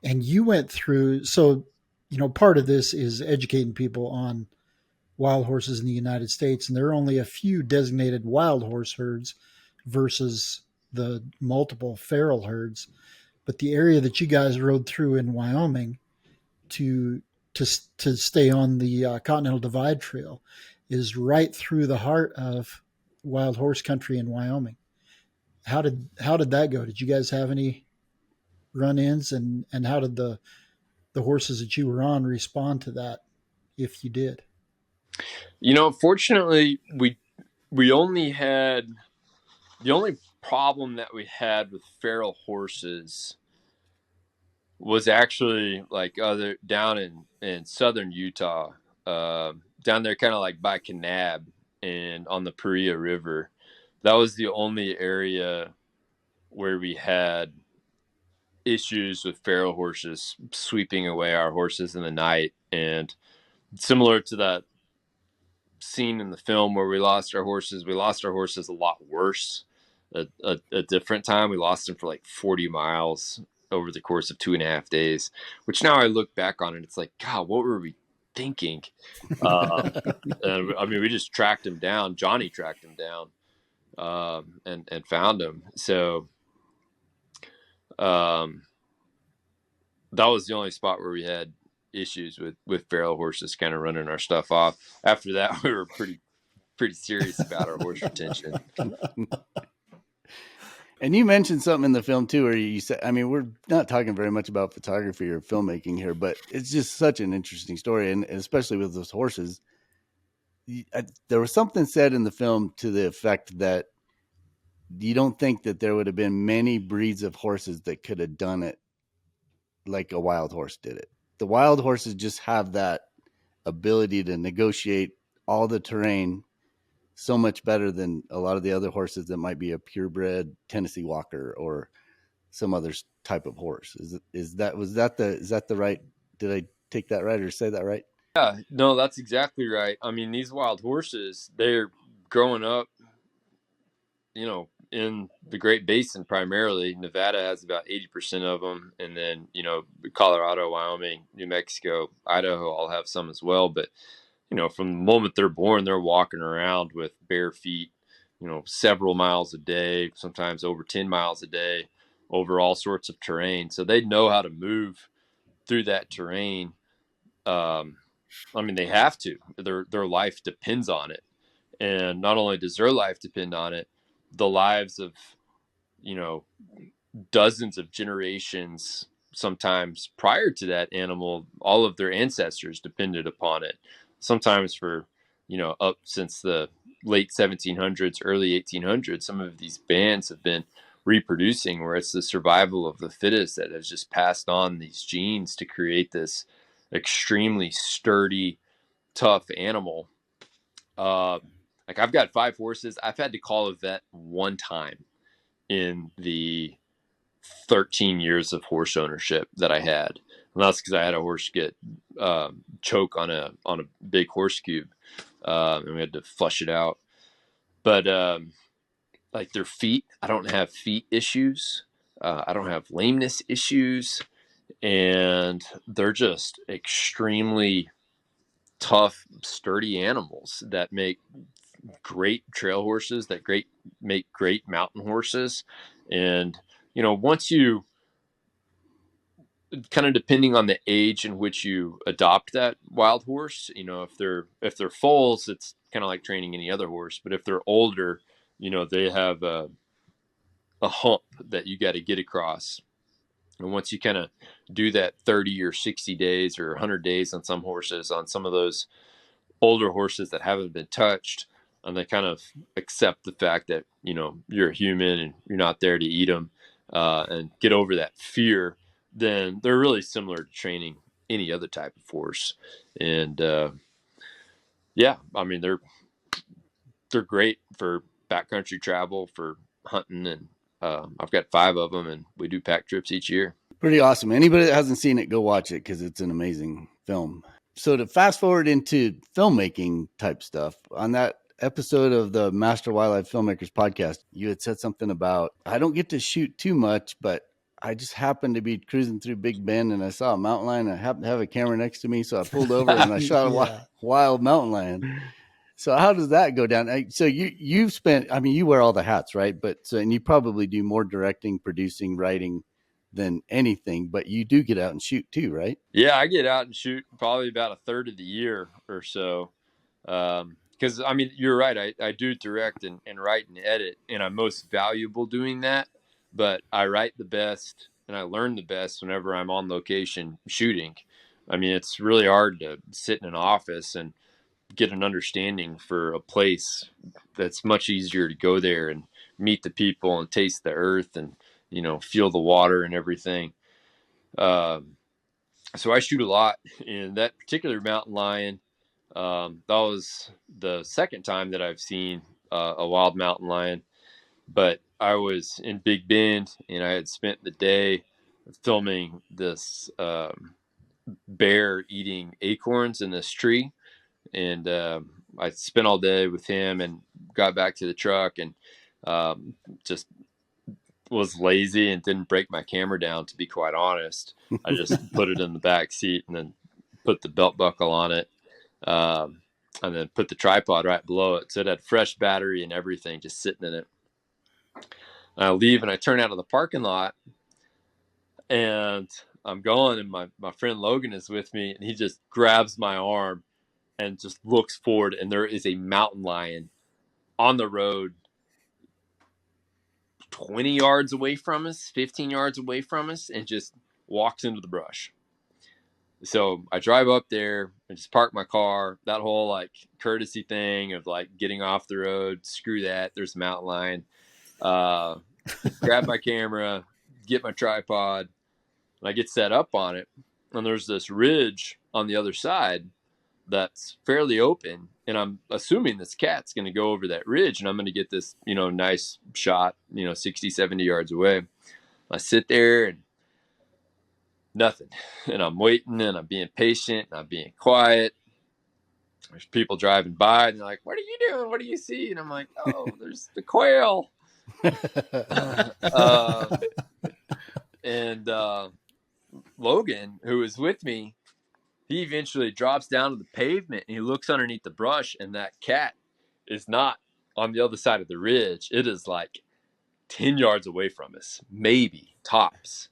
And you went through, so, you know, part of this is educating people on wild horses in the United States. And there are only a few designated wild horse herds versus the multiple feral herds. But the area that you guys rode through in Wyoming to stay on the Continental Divide Trail is right through the heart of wild horse country in Wyoming. How did that go? Did you guys have any run-ins, and how did the horses that you were on respond to that, if you did? You know, fortunately, we only had, the only problem that we had with feral horses was actually like other down in southern Utah, down there kind of like by Kanab and on the Paria River. That was the only area where we had issues with feral horses sweeping away our horses in the night. And similar to that scene in the film where we lost our horses a lot worse. A different time, we lost them for like 40 miles over the course of 2.5 days, which now I look back on it, it's like, God, what were we thinking? And I mean, we just tracked him down. Johnny tracked him down, and found him. So that was the only spot where we had issues with feral horses kind of running our stuff off. After that, we were pretty serious about our horse retention. And you mentioned something in the film too, where you said, I mean, we're not talking very much about photography or filmmaking here, but it's just such an interesting story. And especially with those horses, there was something said in the film to the effect that you don't think that there would have been many breeds of horses that could have done it like a wild horse did it. The wild horses just have that ability to negotiate all the terrain so much better than a lot of the other horses that might be a purebred Tennessee Walker or some other type of horse. Is that the right? Did I take that right or say that right? Yeah, no, that's exactly right. I mean, these wild horses, they're growing up, you know, in the Great Basin primarily. Nevada has about 80% of them. And then, you know, Colorado, Wyoming, New Mexico, Idaho all have some as well. But, you know, from the moment they're born, they're walking around with bare feet, you know, several miles a day, sometimes over 10 miles a day, over all sorts of terrain. So they know how to move through that terrain. I mean, they have to. Their life depends on it. And not only does their life depend on it, the lives of, you know, dozens of generations, sometimes prior to that animal, all of their ancestors depended upon it. Sometimes for, you know, up since the late 1700s, early 1800s, some of these bands have been reproducing, where it's the survival of the fittest that has just passed on these genes to create this extremely sturdy, tough animal. Like I've got 5 horses. I've had to call a vet one time in the 13 years of horse ownership that I had. And that's because I had a horse get choke on a big horse cube, and we had to flush it out. But like their feet, I don't have feet issues. I don't have lameness issues, and they're just extremely tough, sturdy animals that make great trail horses, that make great mountain horses. And once you, kind of depending on the age in which you adopt that wild horse, if they're foals, it's kind of like training any other horse. But if they're older, they have a hump that you got to get across. And once you kind of do that 30 or 60 days or 100 days on some horses, on some of those older horses that haven't been touched, and they kind of accept the fact that, you're a human and you're not there to eat them, and get over that fear, then they're really similar to training any other type of horse. And yeah, I mean, they're great for backcountry travel, for hunting, and I've got 5 of them, and we do pack trips each year. Pretty awesome. Anybody that hasn't seen it, go watch it because it's an amazing film. So to fast forward into filmmaking type stuff, on that episode of the Master Wildlife Filmmakers podcast, you had said something about, I don't get to shoot too much, but I just happened to be cruising through Big Bend and I saw a mountain lion. I happened to have a camera next to me, so I pulled over and I shot a wild mountain lion. So how does that go down? So you've spent, I mean, you wear all the hats, right? And you probably do more directing, producing, writing than anything, but you do get out and shoot too, right? Yeah, I get out and shoot probably about a third of the year or so. Because I mean, you're right. I do direct and write and edit, and I'm most valuable doing that. But I write the best and I learn the best whenever I'm on location shooting. I mean, it's really hard to sit in an office and get an understanding for a place. That's much easier to go there and meet the people and taste the earth and, feel the water and everything. So I shoot a lot, and that particular mountain lion, that was the second time that I've seen a wild mountain lion. But I was in Big Bend, and I had spent the day filming this bear eating acorns in this tree. And I spent all day with him and got back to the truck and just was lazy and didn't break my camera down, to be quite honest. I just put it in the back seat and then put the belt buckle on it, and then put the tripod right below it. So it had fresh battery and everything just sitting in it. And I leave and I turn out of the parking lot, and I'm going, and my friend Logan is with me, and he just grabs my arm and just looks forward, and there is a mountain lion on the road 20 yards away from us, 15 yards away from us, and just walks into the brush. So I drive up there and just park my car. That whole like courtesy thing of like getting off the road, screw that, there's a mountain lion. Grab my camera, get my tripod, and I get set up on it. And there's this ridge on the other side that's fairly open, and I'm assuming this cat's going to go over that ridge, and I'm going to get this, nice shot, 60, 70 yards away. I sit there and nothing, and I'm waiting, and I'm being patient, and I'm being quiet. There's people driving by, and they're like, "What are you doing? What do you see?" And I'm like, "Oh, there's the quail." And Logan, who was with me, he eventually drops down to the pavement and he looks underneath the brush, and that cat is not on the other side of the ridge. It is like 10 yards away from us, maybe tops.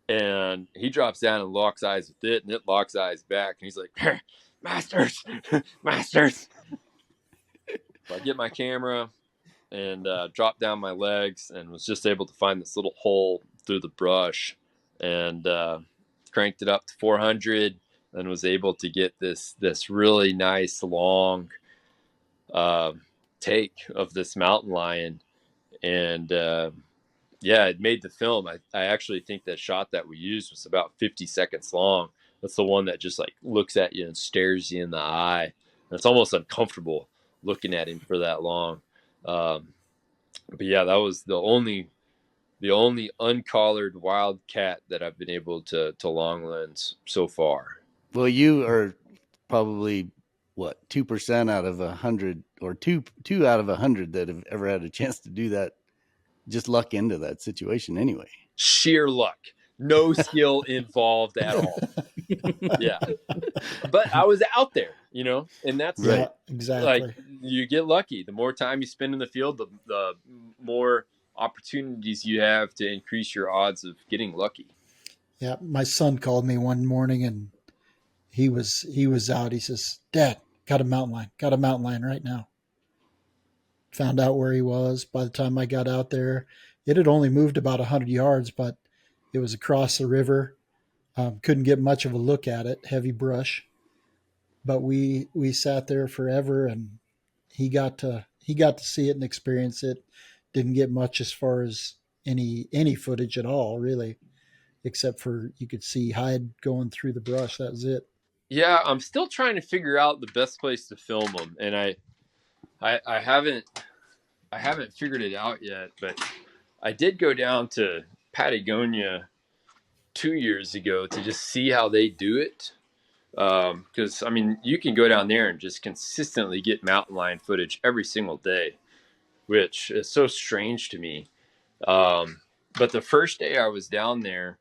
And he drops down and locks eyes with it, and it locks eyes back. And he's like, "Masters, masters." So I get my camera and drop down my legs, and was just able to find this little hole through the brush, and cranked it up to 400. And was able to get this really nice long take of this mountain lion. And yeah, it made the film. I actually think that shot that we used was about 50 seconds long, That's the one that just like looks at you and stares you in the eye. And it's almost uncomfortable looking at him for that long. But yeah, that was the only uncollared wild cat that I've been able to long lens so far. Well, you are probably what 2% out of 100, or two out of 100 that have ever had a chance to do that. Just luck into that situation anyway. Sheer luck, no skill involved at all. Yeah, but I was out there, and that's Right. Yeah, exactly. like you get lucky. The more time you spend in the field, the more opportunities you have to increase your odds of getting lucky. Yeah, my son called me one morning and he was out. He says, "Dad, got a mountain lion right now." Found out where he was. By the time I got out there, it had only moved about 100 yards, but it was across the river. Couldn't get much of a look at it, heavy brush. But we sat there forever, and he got to see it and experience it. Didn't get much as far as any footage at all, really, except for you could see hide going through the brush. That was it. Yeah, I'm still trying to figure out the best place to film them, and I haven't figured it out yet. But I did go down to Patagonia 2 years ago to just see how they do it. Because you can go down there and just consistently get mountain lion footage every single day, which is so strange to me. But the first day I was down there,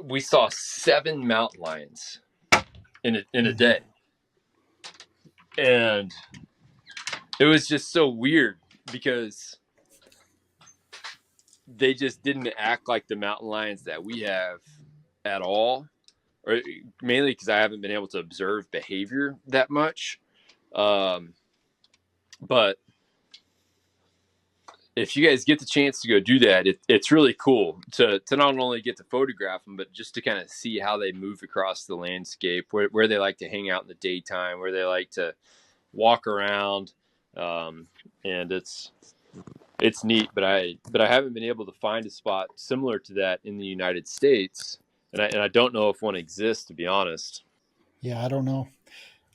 we saw 7 mountain lions in a day, and it was just so weird because they just didn't act like the mountain lions that we have at all, or mainly because I haven't been able to observe behavior that much. But if you guys get the chance to go do that, it's really cool to not only get to photograph them, but just to kind of see how they move across the landscape, where they like to hang out in the daytime, where they like to walk around. And it's neat, but I haven't been able to find a spot similar to that in the United States. And I don't know if one exists, to be honest. Yeah, I don't know.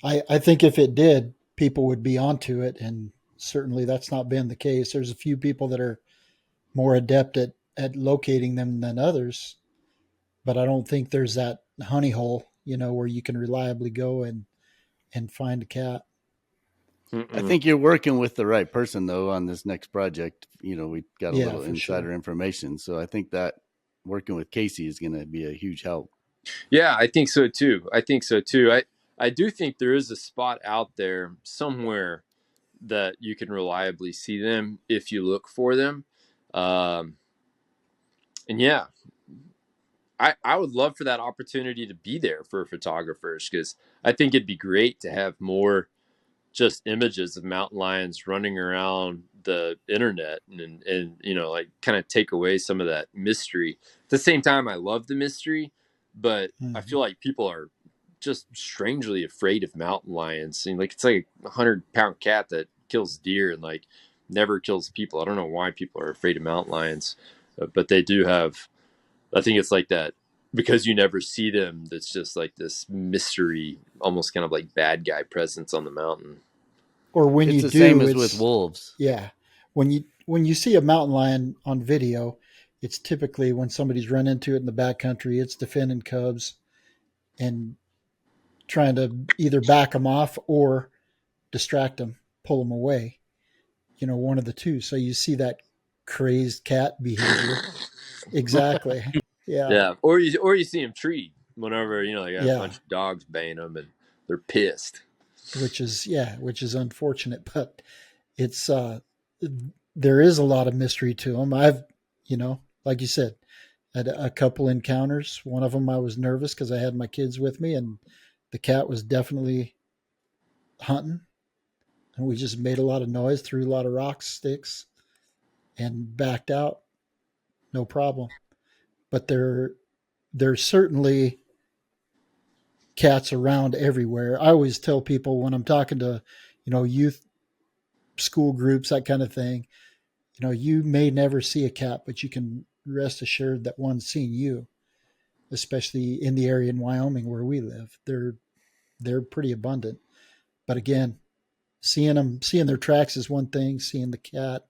I think if it did, people would be onto it, and certainly that's not been the case. There's a few people that are more adept at locating them than others, but I don't think there's that honey hole, where you can reliably go and find a cat. I think you're working with the right person though on this next project. We got a Yeah, little for insider sure. information, so I think that working with Casey is going to be a huge help. Yeah, I think so too. I do think there is a spot out there somewhere that you can reliably see them if you look for them. And yeah, I would love for that opportunity to be there for photographers, because I think it'd be great to have more just images of mountain lions running around the internet, and like kind of take away some of that mystery. At the same time, I love the mystery, but I feel like people are just strangely afraid of mountain lions. And like it's like a 100-pound cat that kills deer and like never kills people. I don't know why people are afraid of mountain lions, but they do have. I think it's like that because you never see them. That's just like this mystery, almost kind of like bad guy presence on the mountain. Or when It's you the do, same as with wolves. Yeah, when you see a mountain lion on video, it's typically when somebody's run into it in the backcountry. It's defending cubs and trying to either back them off or distract them, pull them away. One of the two. So you see that crazed cat behavior. Exactly. Yeah. Yeah, or you see them treed whenever they got a Yeah. bunch of dogs baying them and they're pissed. Which is unfortunate, but it's there is a lot of mystery to them. I've like you said, had a couple encounters. One of them I was nervous because I had my kids with me, and the cat was definitely hunting, and we just made a lot of noise, threw a lot of rocks, sticks, and backed out, no problem. But there's certainly cats around everywhere. I always tell people when I'm talking to, youth school groups, that kind of thing, you may never see a cat, but you can rest assured that one's seen you. especially in the area in Wyoming where we live. They're pretty abundant. But again, seeing their tracks is one thing. Seeing the cat,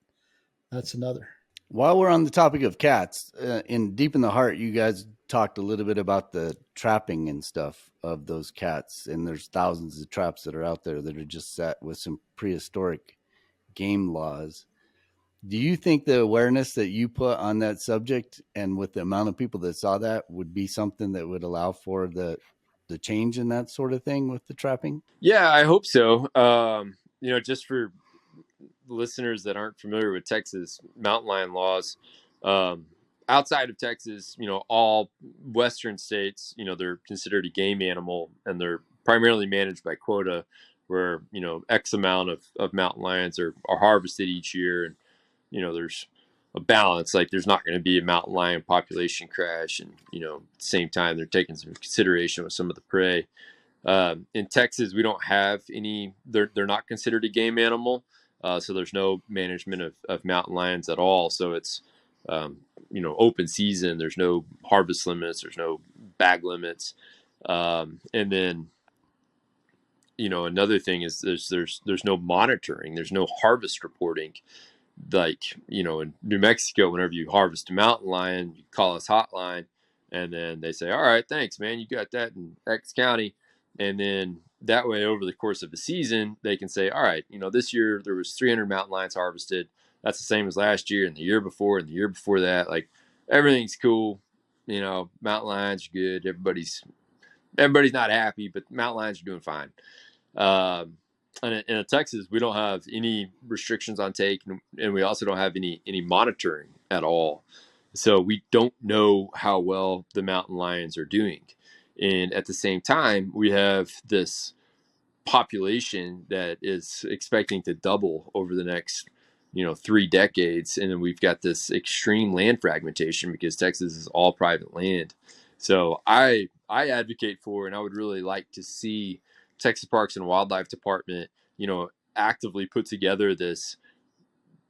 that's another. While we're on the topic of cats, in Deep in the Heart, you guys talked a little bit about the trapping and stuff of those cats. And there's thousands of traps that are out there that are just set with some prehistoric game laws. Do you think the awareness that you put on that subject and with the amount of people that saw that would be something that would allow for the change in that sort of thing with the trapping? Yeah, I hope so. Just for listeners that aren't familiar with Texas mountain lion laws, outside of Texas, all Western states, they're considered a game animal, and they're primarily managed by quota, where, X amount of mountain lions are harvested each year. And, there's a balance. Like, there's not going to be a mountain lion population crash. And, at the same time, they're taking some consideration with some of the prey. In Texas, we don't have any, they're not considered a game animal. So there's no management of mountain lions at all. So it's, open season. There's no harvest limits. There's no bag limits. And then, another thing is there's no monitoring. There's no harvest reporting. Like, in New Mexico, whenever you harvest a mountain lion, you call us hotline, and then they say, all right, thanks, man. You got that in X County. And then that way, over the course of a season, they can say, all right, this year there was 300 mountain lions harvested. That's the same as last year and the year before and the year before that. Like, everything's cool. Mountain lions are good. Everybody's not happy, but mountain lions are doing fine. And in Texas, we don't have any restrictions on take, and we also don't have any monitoring at all. So we don't know how well the mountain lions are doing. And at the same time, we have this population that is expecting to double over the next 3 decades. And then we've got this extreme land fragmentation because Texas is all private land. So I advocate for, and I would really like to see Texas Parks and Wildlife Department, actively put together this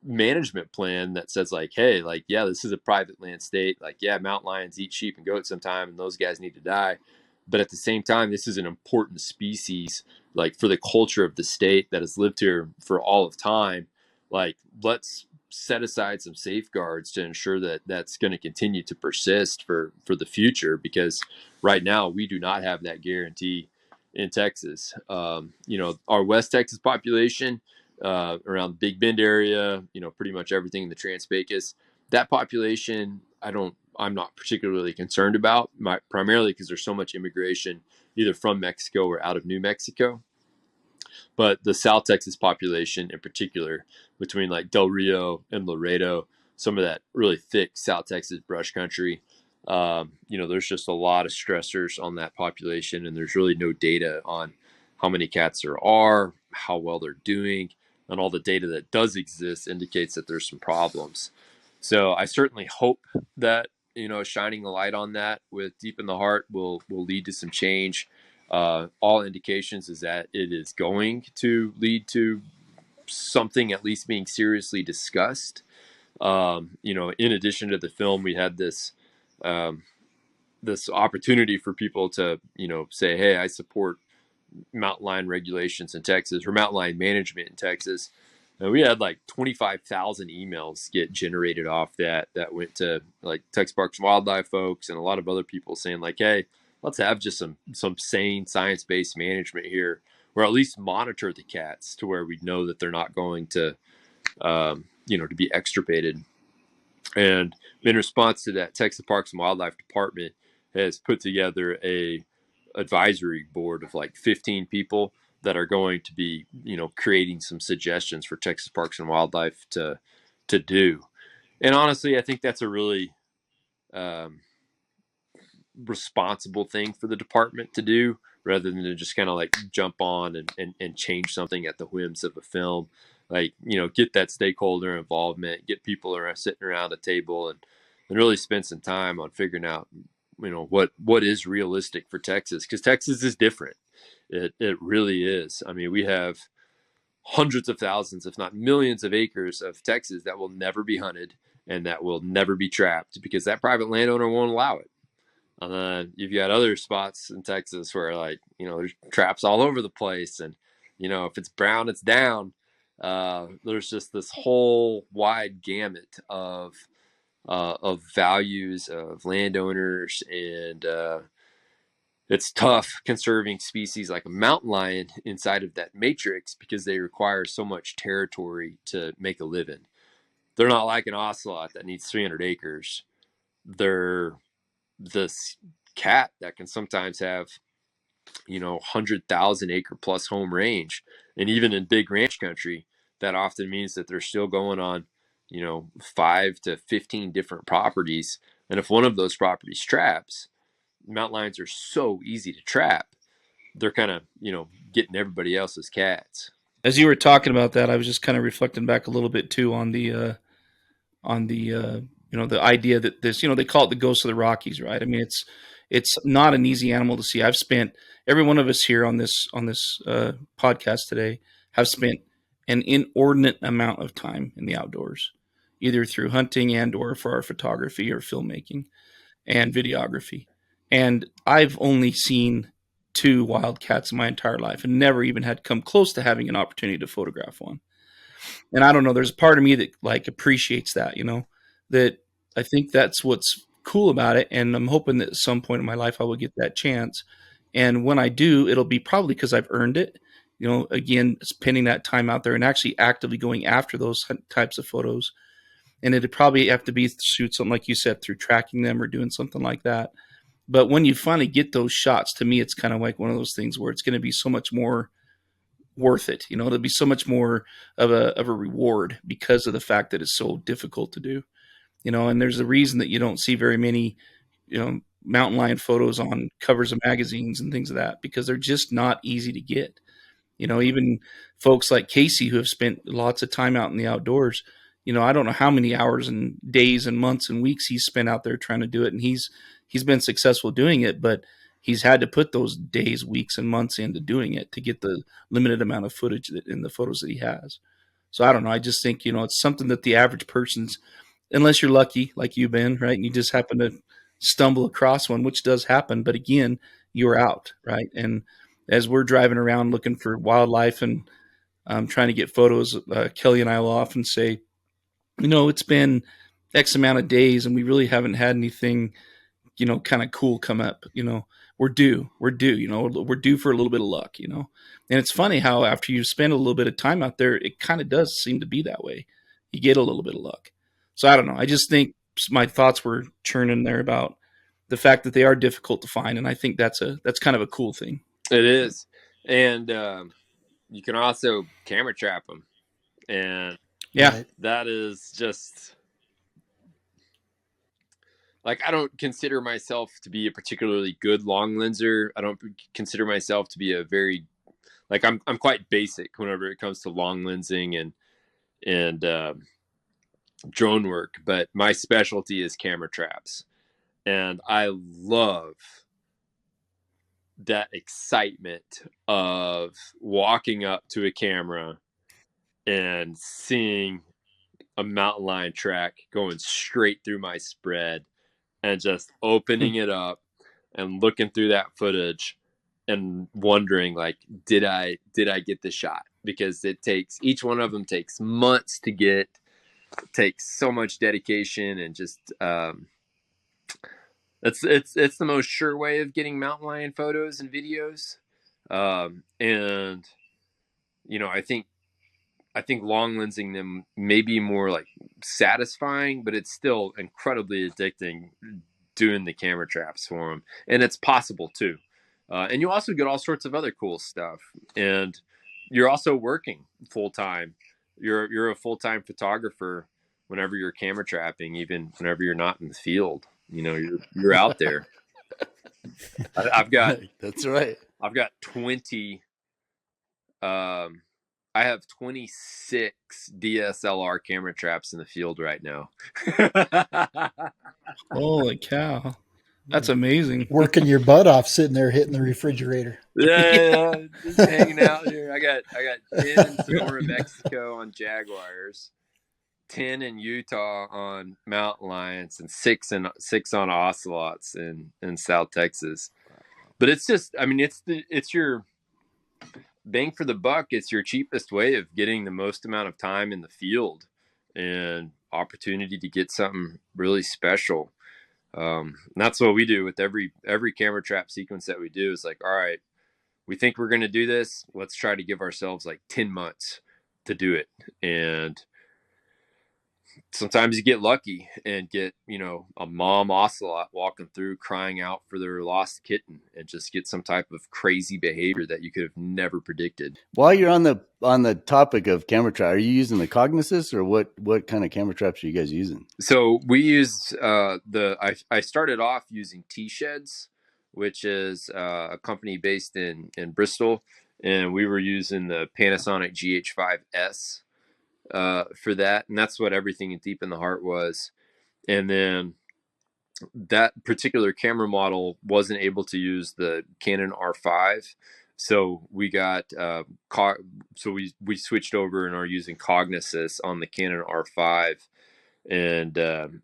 management plan that says, like, hey, like, yeah, this is a private land state. Like, yeah, mountain lions eat sheep and goats sometime, and those guys need to die. But at the same time, this is an important species, like, for the culture of the state that has lived here for all of time. Like, let's set aside some safeguards to ensure that that's going to continue to persist for the future, because right now we do not have that guarantee in Texas. Our West Texas population, around Big Bend area, pretty much everything in the Trans-Pecos, that population, I'm not particularly concerned about, primarily because there's so much immigration either from Mexico or out of New Mexico. But the South Texas population in particular, between like Del Rio and Laredo, some of that really thick South Texas brush country, there's just a lot of stressors on that population, and there's really no data on how many cats there are, how well they're doing, and all the data that does exist indicates that there's some problems. So I certainly hope that, shining a light on that with Deep in the Heart will lead to some change. All indications is that it is going to lead to something at least being seriously discussed. In addition to the film, we had this opportunity for people to, say, hey, I support mountain lion regulations in Texas, or mountain lion management in Texas. And we had like 25,000 emails get generated off that went to like Texas Parks and Wildlife folks and a lot of other people saying, like, hey, let's have just some sane science-based management here, or at least monitor the cats to where we know that they're not going to, to be extirpated. And in response to that, Texas Parks and Wildlife Department has put together a advisory board of like 15 people that are going to be, creating some suggestions for Texas Parks and Wildlife to do. And honestly, I think that's a really responsible thing for the department to do, rather than to just kind of like jump on and change something at the whims of a film. Like, get that stakeholder involvement, get people sitting around a table and really spend some time on figuring out, what is realistic for Texas, because Texas is different. It really is. I mean, we have hundreds of thousands, if not millions of acres of Texas that will never be hunted and that will never be trapped because that private landowner won't allow it. And then you've got other spots in Texas where, like, there's traps all over the place. And, if it's brown, it's down. There's just this whole wide gamut of values of landowners. And it's tough conserving species like a mountain lion inside of that matrix because they require so much territory to make a living. They're not like an ocelot that needs 300 acres. They're this cat that can sometimes have 100,000 acre plus home range. And even in big ranch country, that often means that they're still going on 5 to 15 different properties. And if one of those properties traps, mountain lions are so easy to trap, they're kind of getting everybody else's cats. As you were talking about that, I was just kind of reflecting back a little bit too on the the idea that this, they call it the ghost of the Rockies, right? I mean, it's not an easy animal to see. I've spent, every one of us here on this podcast today have spent an inordinate amount of time in the outdoors, either through hunting and or for our photography or filmmaking and videography. And I've only seen 2 wildcats in my entire life and never even had come close to having an opportunity to photograph one. And I don't know, there's a part of me that like appreciates that, that I think that's what's cool about it. And I'm hoping that at some point in my life, I will get that chance. And when I do, it'll be probably because I've earned it, again, spending that time out there and actually actively going after those types of photos. And it'd probably have to be through something like you said, through tracking them or doing something like that. But when you finally get those shots, to me, it's kind of like one of those things where it's going to be so much more worth it. It'll be so much more of a reward because of the fact that it's so difficult to do. And there's a reason that you don't see very many, mountain lion photos on covers of magazines and things of that, because they're just not easy to get. Even folks like Casey who have spent lots of time out in the outdoors, I don't know how many hours and days and months and weeks he's spent out there trying to do it. And he's been successful doing it, but he's had to put those days, weeks, and months into doing it to get the limited amount of footage in the photos that he has. So I don't know. I just think, it's something that the average person's, unless you're lucky, like you've been, right, and you just happen to stumble across one, which does happen. But again, you're out, right? And as we're driving around looking for wildlife and trying to get photos, Kelly and I will often say, it's been X amount of days and we really haven't had anything, kind of cool come up. We're due, we're due for a little bit of luck, and it's funny how after you spend a little bit of time out there, it kind of does seem to be that way. You get a little bit of luck. So I don't know. I just think my thoughts were churning there about the fact that they are difficult to find. And I think that's kind of a cool thing. It is. And you can also camera trap them. And yeah, that is just like, I don't consider myself to be a particularly good long lenser. I don't consider myself to be a very, like, I'm quite basic whenever it comes to long lensing and drone work, but my specialty is camera traps. And I love that excitement of walking up to a camera and seeing a mountain lion track going straight through my spread and just opening it up and looking through that footage and wondering, like, did I get the shot? Because each one of them takes months to get, takes so much dedication, and just it's the most sure way of getting mountain lion photos and videos. And I think long lensing them may be more like satisfying, but it's still incredibly addicting doing the camera traps for them. And it's possible too. And you also get all sorts of other cool stuff. And you're also working full time. You're a full-time photographer whenever you're camera trapping, even whenever you're not in the field. You're out there. I've got That's right. I've got 20. I have 26 DSLR camera traps in the field right now. Holy cow. That's amazing. Working your butt off sitting there hitting the refrigerator. Yeah, just hanging out here. I got 10 in Sonora, Mexico on Jaguars. 10 in Utah on mountain lions and six on ocelots in South Texas. But it's just, I mean, it's your bang for the buck. It's your cheapest way of getting the most amount of time in the field and opportunity to get something really special. And that's what we do with every camera trap sequence that we do. Is like, all right, we think we're going to do this. Let's try to give ourselves like 10 months to do it. And sometimes you get lucky and get, a mom ocelot walking through crying out for their lost kitten, and just get some type of crazy behavior that you could have never predicted. While you're on the topic of camera trap, are you using the Cognisys, or what kind of camera traps are you guys using? So we use I started off using T-Sheds, which is a company based in Bristol, and we were using the Panasonic GH5S for that, and that's what everything in Deep in the Heart was. And then that particular camera model wasn't able to use the Canon R5, so we got so we switched over and are using Cognisys on the Canon R5. And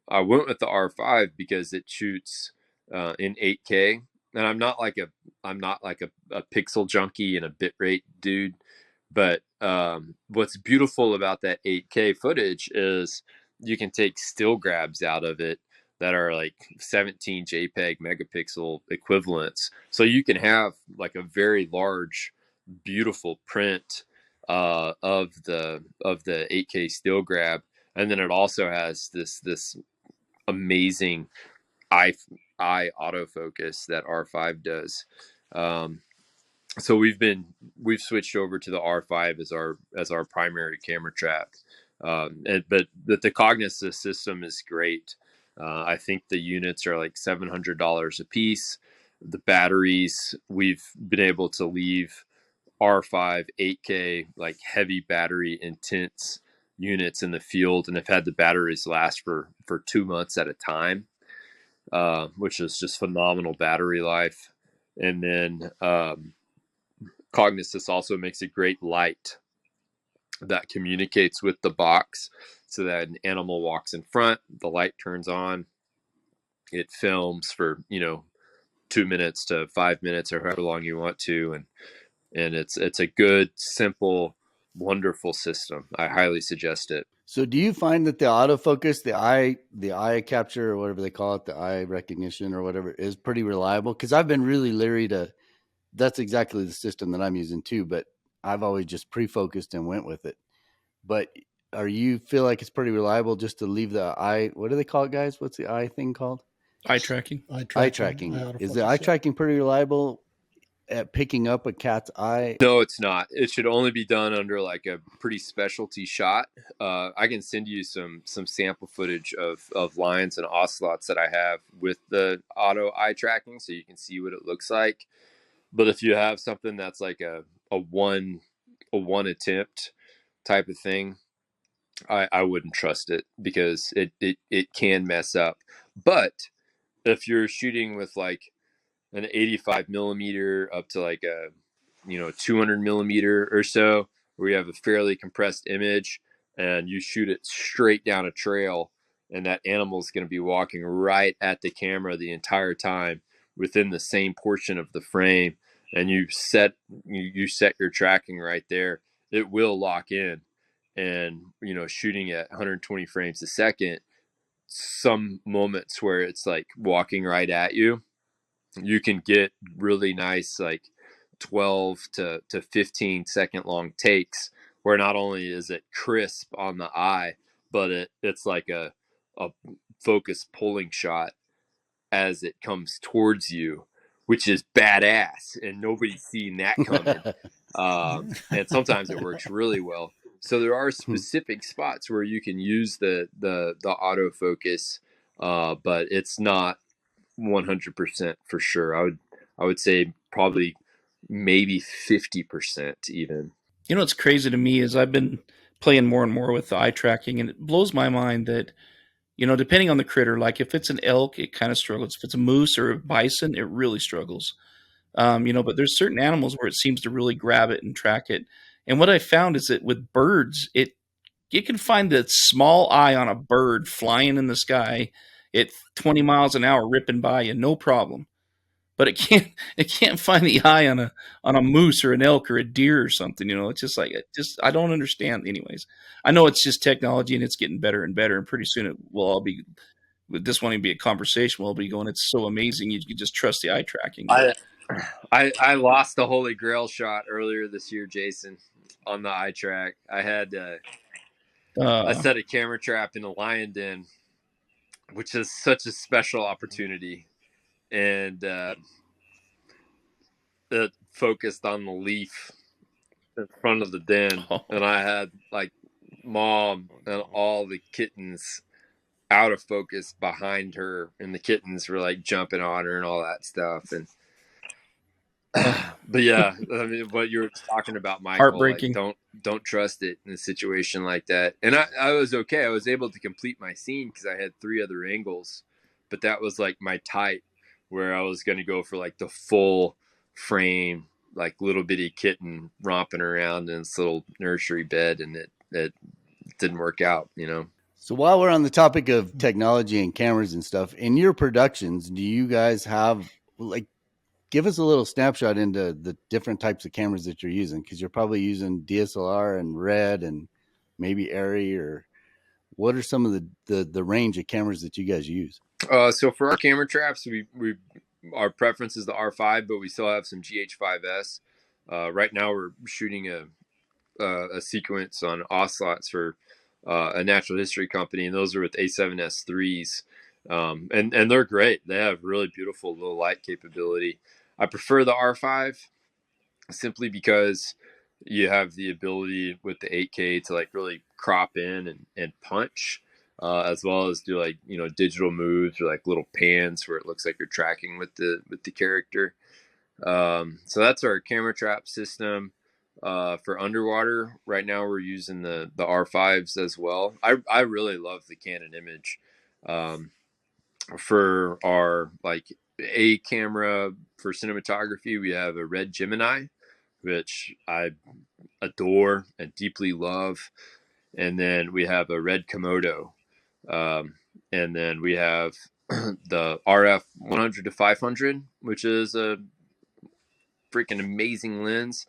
I went with the R5 because it shoots in 8K, and I'm not like a pixel junkie and a bitrate dude. But what's beautiful about that 8K footage is you can take still grabs out of it that are like 17 JPEG megapixel equivalents. So you can have like a very large, beautiful print of the 8K still grab. And then it also has this amazing eye autofocus that R5 does. So we've switched over to the R5 as our primary camera trap. But the Cognisys system is great. I think the units are like $700 a piece. The batteries, we've been able to leave R5 8K like heavy battery intense units in the field, and have had the batteries last for 2 months at a time, which is just phenomenal battery life. And then Cognisys also makes a great light that communicates with the box, so that an animal walks in front, the light turns on, it films for 2 minutes to 5 minutes or however long you want to, and it's a good, simple, wonderful system. I highly suggest it. So do you find that the autofocus, the eye capture, or whatever they call it, the eye recognition or whatever, is pretty reliable? Because I've been really leery that's exactly the system that I'm using too, but I've always just pre-focused and went with it. But you feel like it's pretty reliable just to leave the eye, what do they call it, guys? What's the eye thing called? Eye tracking. Eye tracking. Is the eye tracking pretty reliable at picking up a cat's eye? No, it's not. It should only be done under like a pretty specialty shot. I can send you some sample footage of lions and ocelots that I have with the auto eye tracking, so you can see what it looks like. But if you have something that's like a one attempt type of thing, I wouldn't trust it, because it can mess up. But if you're shooting with like an 85 millimeter up to like a 200 millimeter or so, where you have a fairly compressed image, and you shoot it straight down a trail, and that animal is going to be walking right at the camera the entire time within the same portion of the frame, and you set your tracking right there, it will lock in. And shooting at 120 frames a second, some moments where it's like walking right at you, you can get really nice like 12 to 15 second long takes, where not only is it crisp on the eye, but it's like a focus pulling shot as it comes towards you, which is badass, and nobody's seen that coming. And sometimes it works really well. So there are specific spots where you can use the autofocus, but it's not 100% for sure. I would say probably maybe 50% even. What's crazy to me is I've been playing more and more with the eye tracking, and it blows my mind that, depending on the critter, like if it's an elk, it kind of struggles. If it's a moose or a bison, it really struggles. But there's certain animals where it seems to really grab it and track it. And what I found is that with birds, You can find the small eye on a bird flying in the sky at 20 miles an hour, ripping by you, no problem. But it can't find the eye on a moose or an elk or a deer or something. It's just like I don't understand. Anyways, I know it's just technology and it's getting better and better, and pretty soon it will all be. This won't even be a conversation. We'll be going. It's so amazing. You can just trust the eye tracking. I lost the Holy Grail shot earlier this year, Jason, on the eye track. I had I set a camera trap in a lion den, which is such a special opportunity, and it focused on the leaf in front of the den, and I had like mom and all the kittens out of focus behind her, and the kittens were like jumping on her and all that stuff. And but yeah, I mean, what you were talking about, Michael, Heartbreaking. like don't trust it in a situation like that. And I was okay. I was able to complete my scene because I had 3 other angles, but that was like my type, where I was going to go for like the full frame, like little bitty kitten romping around in this little nursery bed, and it didn't work out, So while we're on the topic of technology and cameras and stuff, in your productions, do you guys have, like, give us a little snapshot into the different types of cameras that you're using? Because you're probably using DSLR and RED and maybe ARRI, or what are some of the range of cameras that you guys use? So for our camera traps, we our preference is the R5, but we still have some GH5S. Right now we're shooting a sequence on Ocelots for a natural history company, and those are with A7S3s. And they're great. They have really beautiful low light capability. I prefer the R5 simply because you have the ability with the 8K to like really crop in and punch, as well as do like digital moves or like little pans where it looks like you're tracking with the character. So that's our camera trap system. For underwater, right now we're using the R5s as well. I really love the Canon image. For our like a camera for cinematography, we have a Red Gemini, which I adore and deeply love. And then we have a Red Komodo. And then we have the RF 100 to 500, which is a freaking amazing lens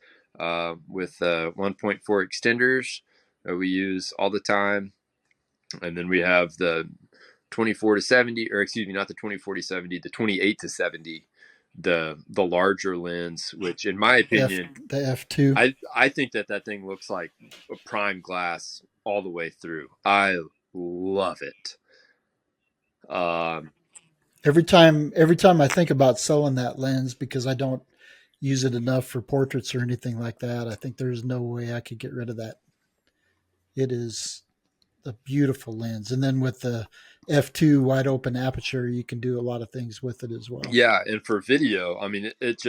with 1.4 extenders that we use all the time. And then we have the 24 to 70, or excuse me, not the 24 to 70, the 28 to 70, the larger lens, which in my opinion, the F2. I think that thing looks like a prime glass all the way through. I love it. Every time I think about selling that lens, because I don't use it enough for portraits or anything like that, I think there's no way I could get rid of that. It is a beautiful lens. And then with the F2 wide open aperture, you can do a lot of things with it as well. Yeah, and for video, I mean, it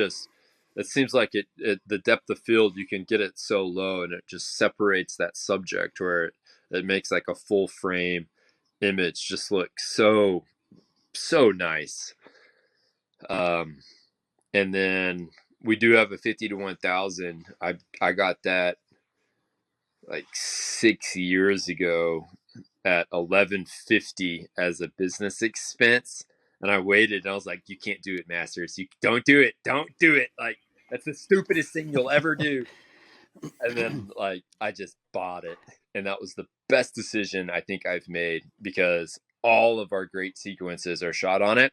seems like it the depth of field, you can get it so low and it just separates that subject where it makes like a full frame image just look so nice. And then we do have a 50 to 1000. I got that like 6 years ago at 1150 as a business expense, and I waited and I was like, you can't do it, Masters. You don't do it. Like, that's the stupidest thing you'll ever do. And then like I just bought it, and that was the best decision I think I've made, because all of our great sequences are shot on it,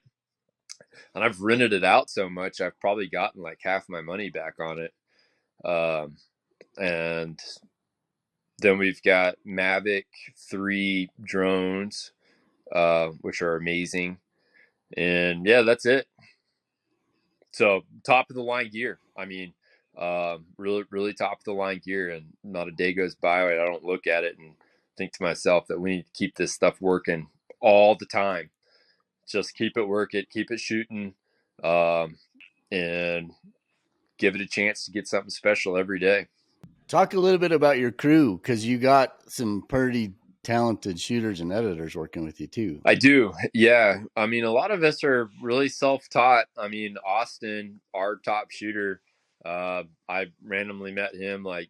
and I've rented it out so much I've probably gotten like half my money back on it. And then we've got Mavic 3 drones, which are amazing. And yeah, that's it. So top of the line gear. I mean, really, really top of the line gear, and not a day goes by where I don't look at it and think to myself that we need to keep this stuff working all the time. Just keep it working, keep it shooting, and give it a chance to get something special every day. Talk a little bit about your crew, because you got some pretty talented shooters and editors working with you too. I do. Yeah. I mean, a lot of us are really self-taught. I mean, Austin, our top shooter, I randomly met him like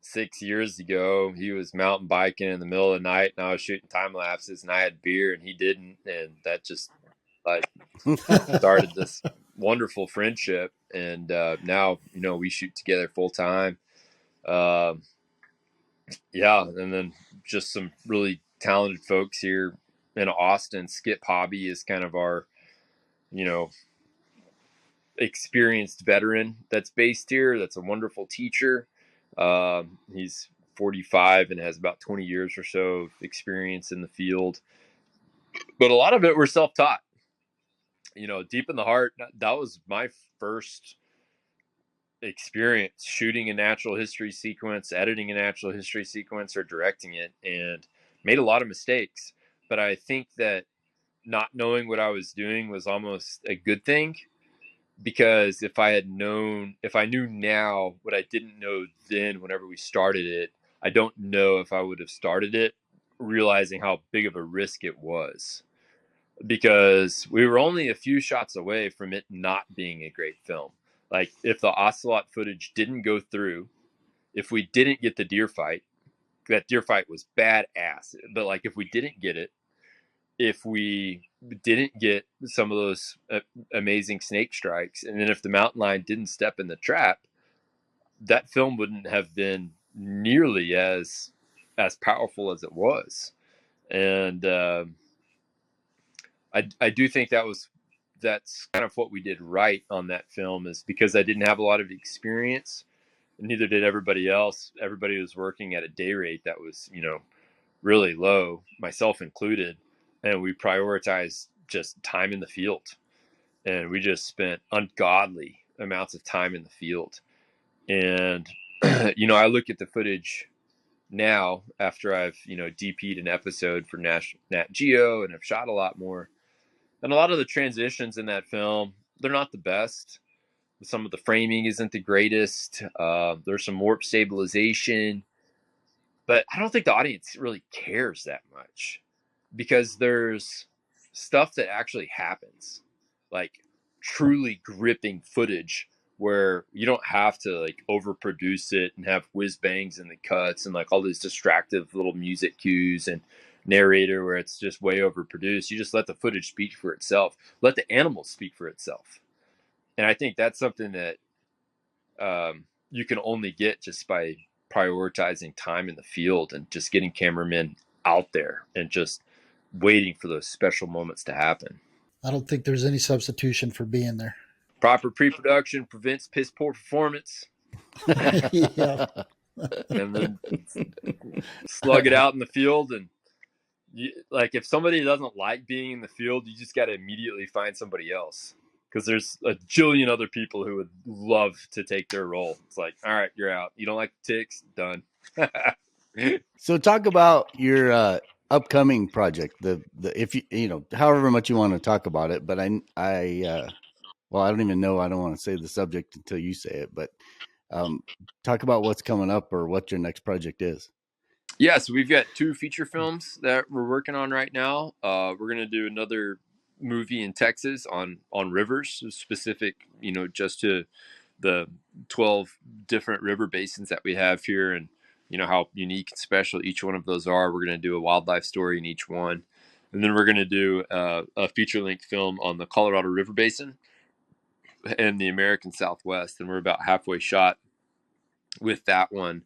6 years ago, he was mountain biking in the middle of the night, and I was shooting time lapses, and I had beer, and he didn't, and that just like started this wonderful friendship. And now, we shoot together full time. Yeah, and then just some really talented folks here in Austin. Skip Hobby is kind of our, experienced veteran that's based here. That's a wonderful teacher. He's 45 and has about 20 years or so of experience in the field. But a lot of it we're self-taught. Deep in the heart, that was my first experience shooting a natural history sequence, editing a natural history sequence, or directing it, and made a lot of mistakes. But I think that not knowing what I was doing was almost a good thing, because if I knew now what I didn't know then whenever we started it, I don't know if I would have started it realizing how big of a risk it was, because we were only a few shots away from it not being a great film. Like, if the Ocelot footage didn't go through, if we didn't get the deer fight, that deer fight was badass. But like, if we didn't get it, if we didn't get some of those amazing snake strikes, and then if the mountain lion didn't step in the trap, that film wouldn't have been nearly as powerful as it was. And I do think that's kind of what we did right on that film, is because I didn't have a lot of experience, and neither did everybody else. Everybody was working at a day rate that was, really low, myself included, and we prioritized just time in the field, and we just spent ungodly amounts of time in the field. And I look at the footage now after I've DP'd an episode for Nat Geo, and I've shot a lot more, and a lot of the transitions in that film, they're not the best. Some of the framing isn't the greatest. There's some warp stabilization, but I don't think the audience really cares that much, because there's stuff that actually happens, like truly gripping footage where you don't have to like overproduce it and have whiz bangs in the cuts and like all these distractive little music cues and narrator where it's just way overproduced. You just let the footage speak for itself, let the animals speak for itself. And I think that's something that you can only get just by prioritizing time in the field and just getting cameramen out there and just waiting for those special moments to happen. I don't think there's any substitution for being there. Proper pre-production prevents piss poor performance. Yeah. And then slug it out in the field. And like, if somebody doesn't like being in the field, you just got to immediately find somebody else, because there's a jillion other people who would love to take their role. It's like, all right, you're out. You don't like the ticks? Done. So talk about your upcoming project. The if you however much you want to talk about it, but well, I don't even know. I don't want to say the subject until you say it, but talk about what's coming up or what your next project is. Yeah, so we've got 2 feature films that we're working on right now. We're going to do another movie in Texas on rivers, specific, just to the 12 different river basins that we have here, and how unique and special each one of those are. We're going to do a wildlife story in each one, and then we're going to do a feature-length film on the Colorado River Basin and the American Southwest, and we're about halfway shot with that one.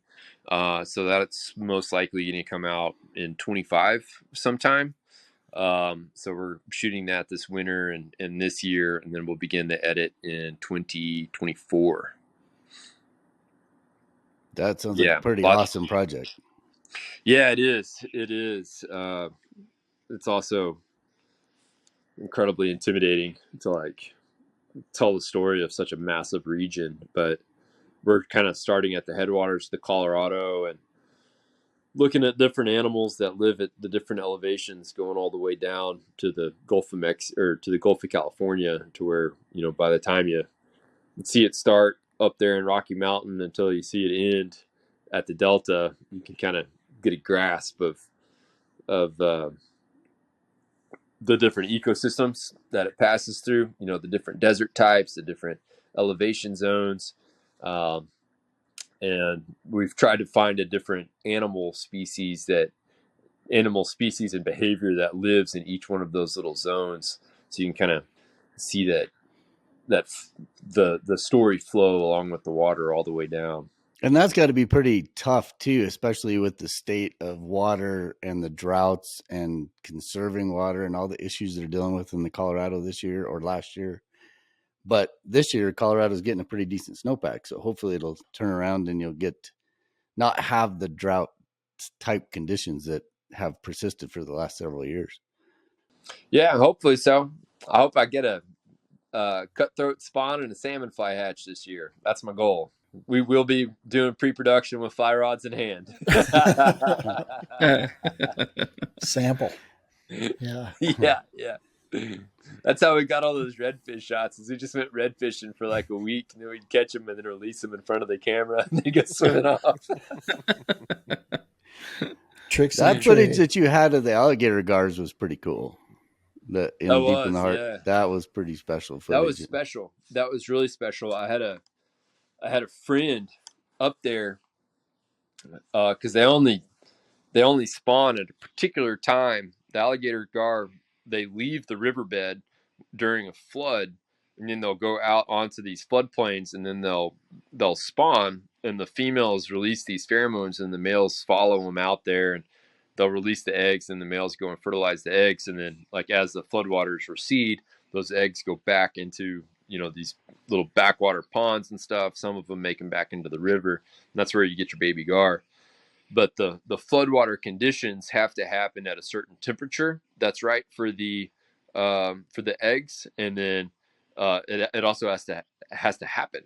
So that's most likely going to come out in 25 sometime. So we're shooting that this winter and this year, and then we'll begin to edit in 2024. That sounds like a pretty awesome project. Yeah, it is. It is. It's also incredibly intimidating to like tell the story of such a massive region, but we're kind of starting at the headwaters of the Colorado and looking at different animals that live at the different elevations, going all the way down to the Gulf of to the Gulf of California, to where, by the time you see it start up there in Rocky Mountain until you see it end at the Delta, you can kind of get a grasp of the different ecosystems that it passes through, the different desert types, the different elevation zones. and we've tried to find a different animal species and behavior that lives in each one of those little zones, so you can kind of see that the story flow along with the water all the way down. And that's got to be pretty tough too, especially with the state of water and the droughts and conserving water and all the issues they're dealing with in the Colorado this year or last year. But this year, Colorado's getting a pretty decent snowpack, so hopefully it'll turn around and you'll not have the drought type conditions that have persisted for the last several years. Yeah, hopefully so. I hope I get a cutthroat spawn and a salmon fly hatch this year. That's my goal. We will be doing pre-production with fly rods in hand. Sample. Yeah. Yeah. That's how we got all those redfish shots. Is we just went red fishing for like a week, and then we'd catch them and then release them in front of the camera, and they go swimming off. Tricks. That footage that you had of the alligator guards was pretty cool. Deep in the heart. Yeah. That was pretty special footage. That was special. That was really special. I had a friend up there because they only spawn at a particular time. The alligator gar, they leave the riverbed during a flood, and then they'll go out onto these floodplains, and then they'll spawn, and the females release these pheromones, and the males follow them out there, and they'll release the eggs, and the males go and fertilize the eggs, and then like as the floodwaters recede, those eggs go back into these little backwater ponds and stuff. Some of them make them back into the river, and that's where you get your baby gar. But the floodwater conditions have to happen at a certain temperature that's right for the eggs, and then it also has to happen.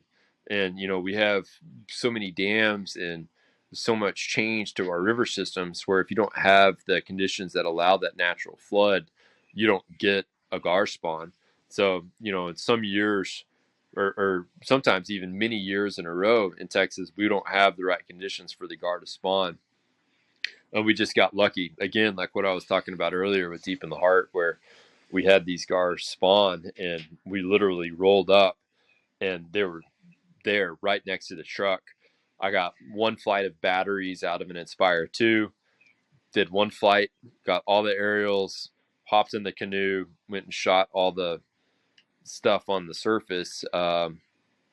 And we have so many dams and so much change to our river systems where if you don't have the conditions that allow that natural flood, you don't get a gar spawn. So in some years, or sometimes even many years in a row in Texas, we don't have the right conditions for the gar to spawn. And we just got lucky. Again, like what I was talking about earlier with Deep in the Heart, where we had these gars spawn, and we literally rolled up, and they were there right next to the truck. I got one flight of batteries out of an Inspire 2, did one flight, got all the aerials, hopped in the canoe, went and shot all the stuff on the surface,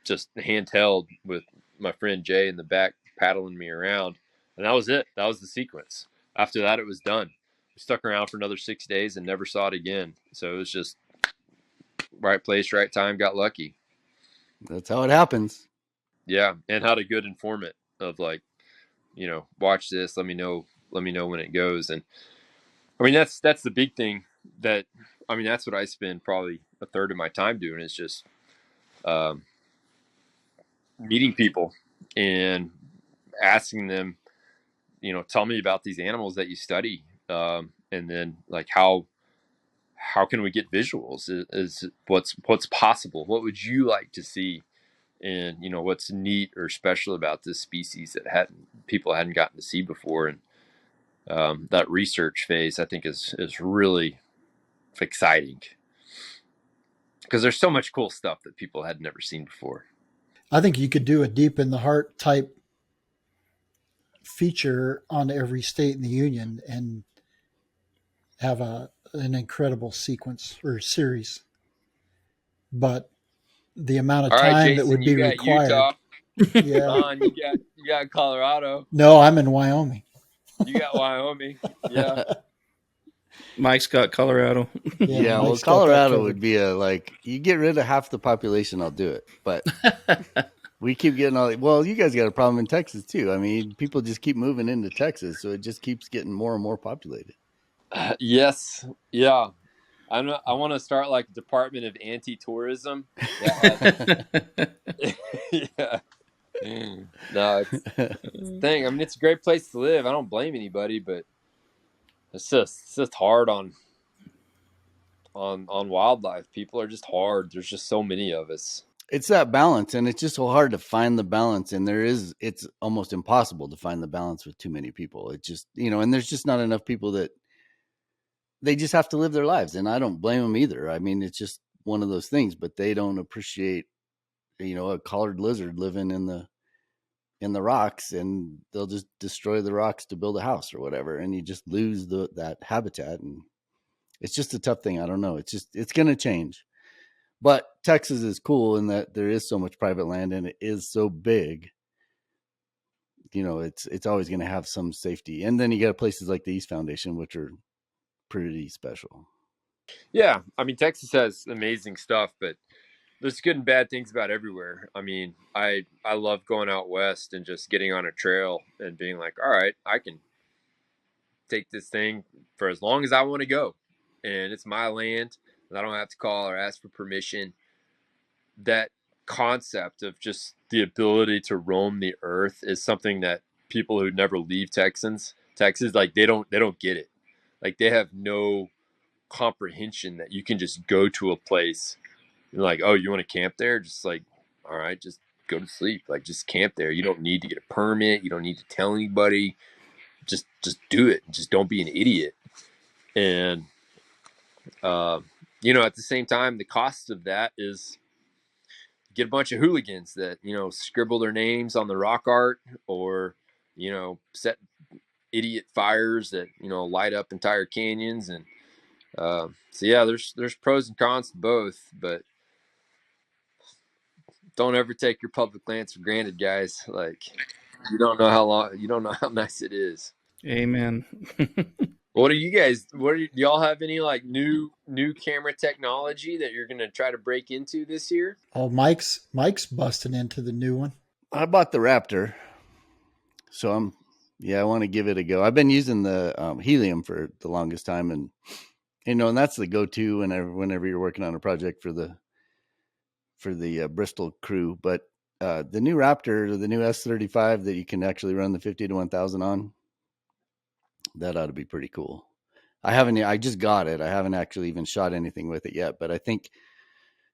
just handheld with my friend Jay in the back paddling me around. And that was it. That was the sequence. After that, it was done. We stuck around for another 6 days and never saw it again. So it was just right place, right time, got lucky. That's how it happens. Yeah. And had a good informant of like, watch this, let me know when it goes. And I mean, that's the big thing that's what I spend probably a third of my time doing is just meeting people and asking them, tell me about these animals that you study. And then like, how can we get visuals is what's possible. What would you like to see? And, what's neat or special about this species that people hadn't gotten to see before. And that research phase, I think is really exciting because there's so much cool stuff that people had never seen before. I think you could do a Deep in the Heart type feature on every state in the union and have an incredible sequence or series. But the amount of time Jason, that would be required. Utah. Yeah. Don, you got Colorado. No, I'm in Wyoming. You got Wyoming. Yeah. Mike's got Colorado. Yeah, well, Colorado would be you get rid of half the population, I'll do it. But we keep getting you guys got a problem in Texas too. I mean, people just keep moving into Texas, so it just keeps getting more and more populated. Yes. Yeah. I want to start like Department of Anti-Tourism. Yeah. No, it's the thing. I mean, it's a great place to live. I don't blame anybody, but it's just hard on wildlife. People are just hard. There's just so many of us. It's that balance, and it's just so hard to find the balance. And it's almost impossible to find the balance with too many people. It just, and there's just not enough people that they just have to live their lives. And I don't blame them either. I mean, it's just one of those things, but they don't appreciate, a collared lizard living in the in the rocks, and they'll just destroy the rocks to build a house or whatever, and you just lose that habitat. And it's just a tough thing. I don't know. It's going to change. But Texas is cool in that there is so much private land and it is so big. You know, it's always going to have some safety. And then you got places like the East Foundation, which are pretty special. Yeah, I mean, Texas has amazing stuff, but there's good and bad things about everywhere. I mean, I love going out west and just getting on a trail and being like, all right, I can take this thing for as long as I want to go, and it's my land, and I don't have to call or ask for permission. That concept of just the ability to roam the earth is something that people who never leave Texas, like they don't get it. Like they have no comprehension that you can just go to a place. You're like, oh, you want to camp there? Just like, all right, just go to sleep. Like, just camp there. You don't need to get a permit. You don't need to tell anybody. Just do it. Just don't be an idiot. And at the same time, the cost of that is get a bunch of hooligans that scribble their names on the rock art, or set idiot fires that light up entire canyons. And so yeah, there's pros and cons to both, but don't ever take your public lands for granted, guys. Like, you don't know how nice it is. Amen. What do y'all have any like new camera technology that you're gonna try to break into this year? Oh, Mike's busting into the new one. I bought the Raptor, so I want to give it a go. I've been using the helium for the longest time, and and that's the go-to whenever you're working on a project for the Bristol crew. But the new Raptor, the new S35 that you can actually run the 50 to 1000 on, that ought to be pretty cool. I just got it. I haven't actually even shot anything with it yet, but I think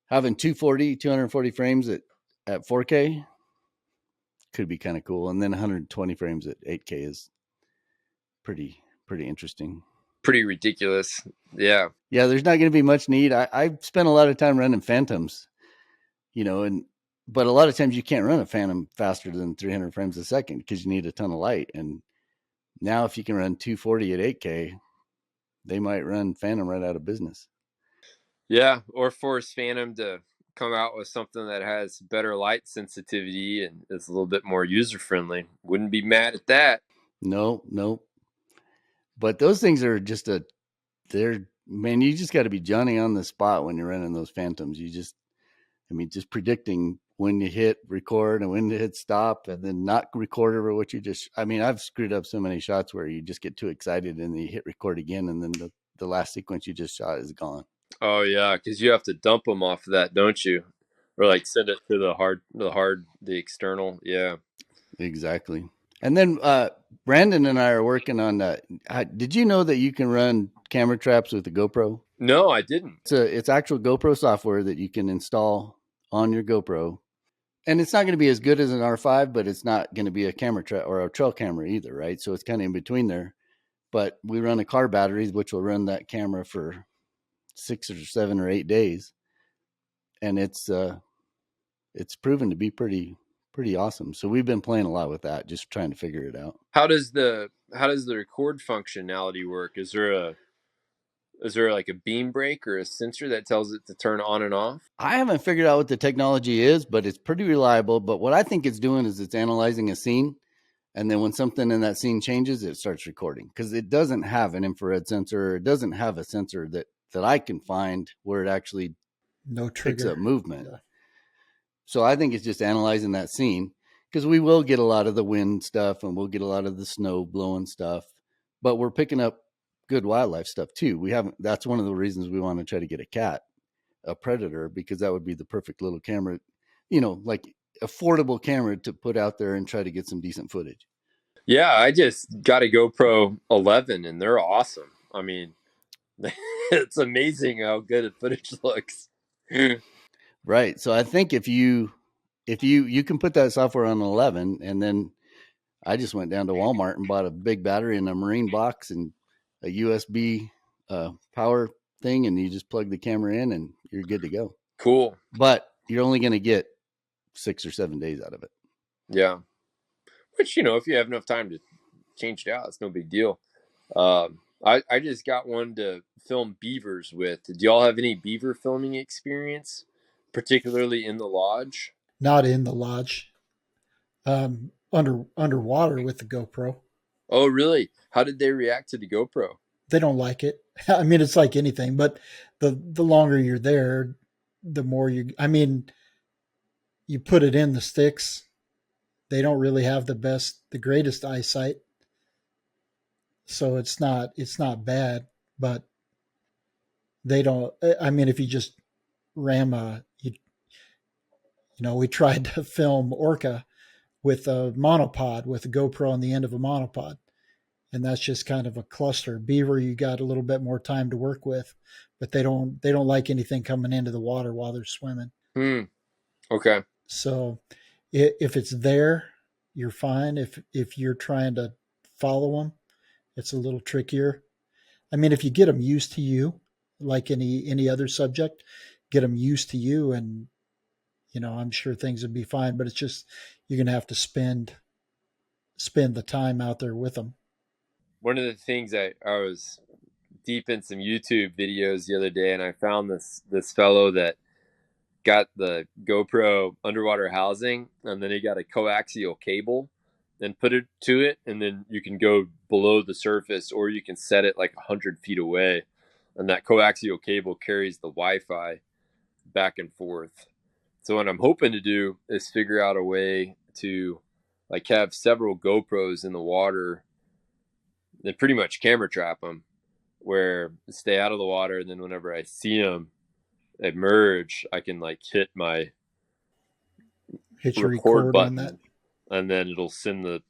having 240 frames at 4K could be kind of cool. And then 120 frames at 8K is pretty interesting. Pretty ridiculous. Yeah. Yeah, there's not going to be much need. I've spent a lot of time running Phantoms, but a lot of times you can't run a Phantom faster than 300 frames a second because you need a ton of light. And now if you can run 240 at 8K, they might run Phantom right out of business. Yeah, or force Phantom to come out with something that has better light sensitivity and is a little bit more user friendly. Wouldn't be mad at that. No. But those things are just you just got to be Johnny on the spot when you're running those Phantoms. Just predicting when you hit record and when to hit stop, and then not record over what I've screwed up so many shots where you just get too excited and then you hit record again, and then the last sequence you just shot is gone. Oh yeah, because you have to dump them off of that, don't you? Or like send it to the external. Yeah, exactly. And then Brandon and I are working on that. Did you know that you can run camera traps with the GoPro? No, I didn't. It's actual GoPro software that you can install on your GoPro. And it's not going to be as good as an R5, but it's not going to be a camera trap or a trail camera either, right? So it's kind of in between there. But we run a car battery, which will run that camera for 6 or 7 or 8 days. And it's proven to be pretty awesome. So we've been playing a lot with that, just trying to figure it out. How does the record functionality work? Is there like a beam break or a sensor that tells it to turn on and off? I haven't figured out what the technology is, but it's pretty reliable. But what I think it's doing is it's analyzing a scene, and then when something in that scene changes, it starts recording, because it doesn't have an infrared sensor. It doesn't have a sensor that I can find where it actually picks up movement. Yeah. So I think it's just analyzing that scene, because we will get a lot of the wind stuff and we'll get a lot of the snow blowing stuff, but we're picking up good wildlife stuff too. That's one of the reasons we want to try to get a predator, because that would be the perfect little camera, like affordable camera to put out there and try to get some decent footage. Yeah, I just got a GoPro 11 and they're awesome. I mean, it's amazing how good the footage looks. Right. So I think if you can put that software on an 11, and then I just went down to Walmart and bought a big battery and a marine box and a USB power thing, and you just plug the camera in and you're good to go. Cool. But you're only going to get 6 or 7 days out of it. Yeah. which, if you have enough time to change it out, it's no big deal. I just got one to film beavers with. Do y'all have any beaver filming experience, particularly in the lodge? Not in the lodge. Underwater with the GoPro. Oh, really? How did they react to the GoPro? They don't like it. I mean, it's like anything, but the longer you're there, the more you put it in the sticks. They don't really have the greatest eyesight, so it's not bad. But they don't. I mean, if you just ram we tried to film orca with a monopod with a GoPro on the end of a monopod, and that's just kind of a cluster. Beaver, you got a little bit more time to work with, but they don't like anything coming into the water while they're swimming. Okay. So if it's there, you're fine. If you're trying to follow them, it's a little trickier. I mean, if you get them used to you, like any other subject, get them used to you, and I'm sure things would be fine. But it's just you're gonna have to spend the time out there with them. One of the things I was deep in some YouTube videos the other day, and I found this fellow that got the GoPro underwater housing, and then he got a coaxial cable and put it to it, and then you can go below the surface, or you can set it like 100 feet away, and that coaxial cable carries the Wi-Fi back and forth. So what I'm hoping to do is figure out a way to like have several GoPros in the water and pretty much camera trap them, where stay out of the water, and then whenever I see them emerge, I can like hit my Hit your record record button on that. and then it'll send the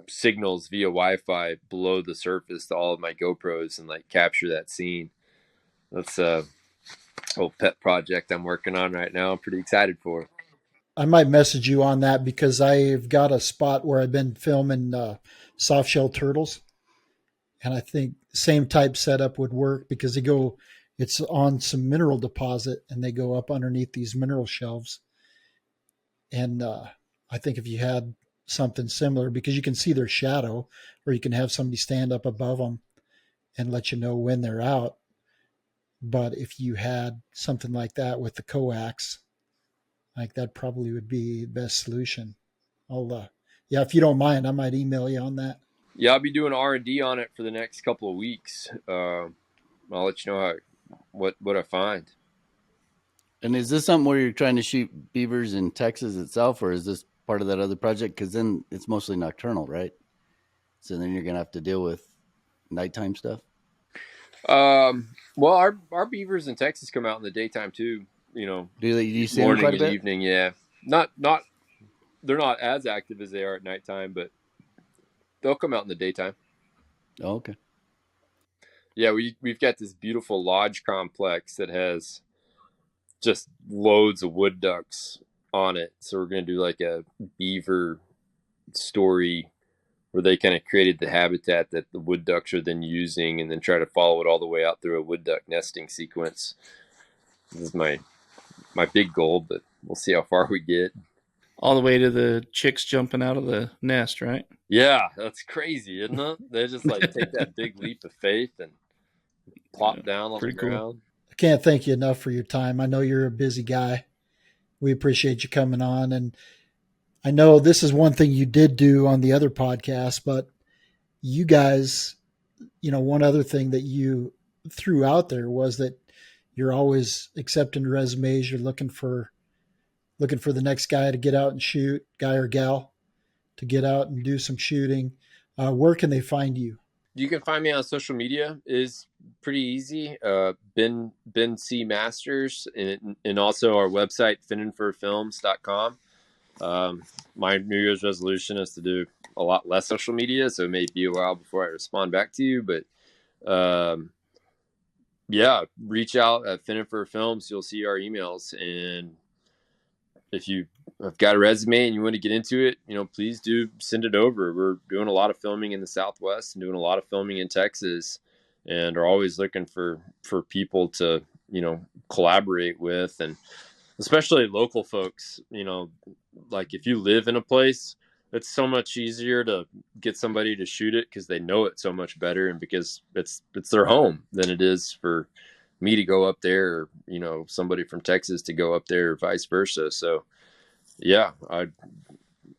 signals via Wi-Fi below the surface to all of my GoPros and like capture that scene. That's a whole pet project I'm working on right now. I'm pretty excited for. I might message you on that because I've got a spot where I've been filming soft shell turtles, and I think same type setup would work because it's on some mineral deposit, and they go up underneath these mineral shelves. And I think if you had something similar, because you can see their shadow, or you can have somebody stand up above them and let you know when they're out. But if you had something like that with the coax, like that probably would be the best solution. Yeah, if you don't mind, I might email you on that. Yeah, I'll be doing R&D on it for the next couple of weeks. I'll let you know what I find. And is this something where you're trying to shoot beavers in Texas itself, or is this part of that other project? Because then it's mostly nocturnal, right? So then you're going to have to deal with nighttime stuff. Well, our beavers in Texas come out in the daytime too. Do you see them morning quite a and bit? evening. Yeah, not they're not as active as they are at nighttime, but they'll come out in the daytime. Oh, okay. Yeah, we've got this beautiful lodge complex that has just loads of wood ducks on it. So we're going to do like a beaver story where they kind of created the habitat that the wood ducks are then using, and then try to follow it all the way out through a wood duck nesting sequence. This is my big goal, but we'll see how far we get. All the way to the chicks jumping out of the nest, right? Yeah, that's crazy, isn't it? They just like take that big leap of faith and plop down on the ground. I can't thank you enough for your time. I know you're a busy guy. We appreciate you coming on. And I know this is one thing you did do on the other podcast, but you guys, one other thing that you threw out there was that you're always accepting resumes. You're looking for the next guy to get out and shoot, guy or gal to get out and do some shooting. Where can they find you? You can find me on social media. Is pretty easy. Ben C Masters, and also our website finnandfurfilms.com. My New Year's resolution is to do a lot less social media, so it may be a while before I respond back to you. But yeah, reach out at Finn and Fur Films. You'll see our emails, and if you have got a resume and you want to get into it, please do send it over. We're doing a lot of filming in the Southwest and doing a lot of filming in Texas, and are always looking for people to, collaborate with, and especially local folks. Like if you live in a place, it's so much easier to get somebody to shoot it because they know it so much better, and because it's their home, than it is for me to go up there, or, you know, somebody from Texas to go up there, or vice versa. So yeah, I'm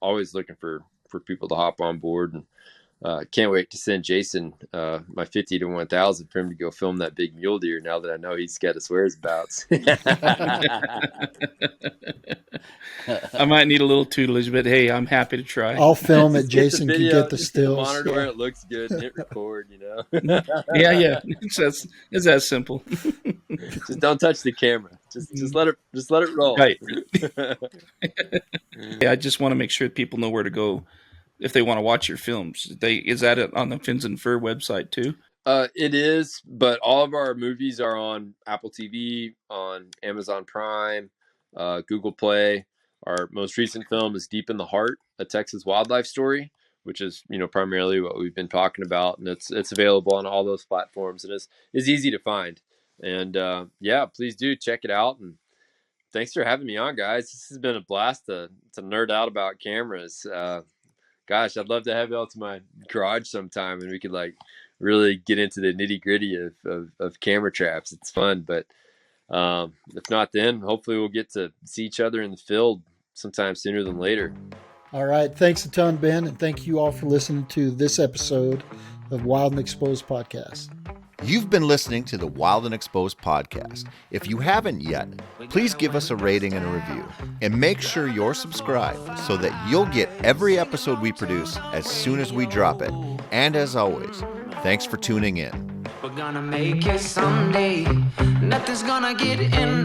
always looking for people to hop on board, and can't wait to send Jason my 50 to 1000 for him to go film that big mule deer, now that I know he's got his whereabouts. I might need a little tutelage, but hey, I'm happy to try. I'll film it. Just get the Jason can video, get the just get the stills. monitor where it looks good and hit record, you know. Yeah. It's that simple. Just don't touch the camera. Just let it roll. Right. Yeah, I just want to make sure people know where to go if they want to watch your films. Is that on the Fins and Fur website too? It is, but all of our movies are on Apple TV, on Amazon Prime, Google Play. Our most recent film is Deep in the Heart, a Texas wildlife story, which is, you know, primarily what we've been talking about, and it's available on all those platforms, and is easy to find. And yeah, please do check it out. And thanks for having me on, guys. This has been a blast to nerd out about cameras. Gosh, I'd love to have you out to my garage sometime, and we could like really get into the nitty gritty of camera traps. It's fun, but if not, then hopefully we'll get to see each other in the field sometime sooner than later. All right. Thanks a ton, Ben. And thank you all for listening to this episode of Wild and Exposed Podcast. You've been listening to the Wild and Exposed podcast. If you haven't yet, please give us a rating and a review. And make sure you're subscribed so that you'll get every episode we produce as soon as we drop it. And as always, thanks for tuning in. We're gonna make it someday. Nothing's gonna get in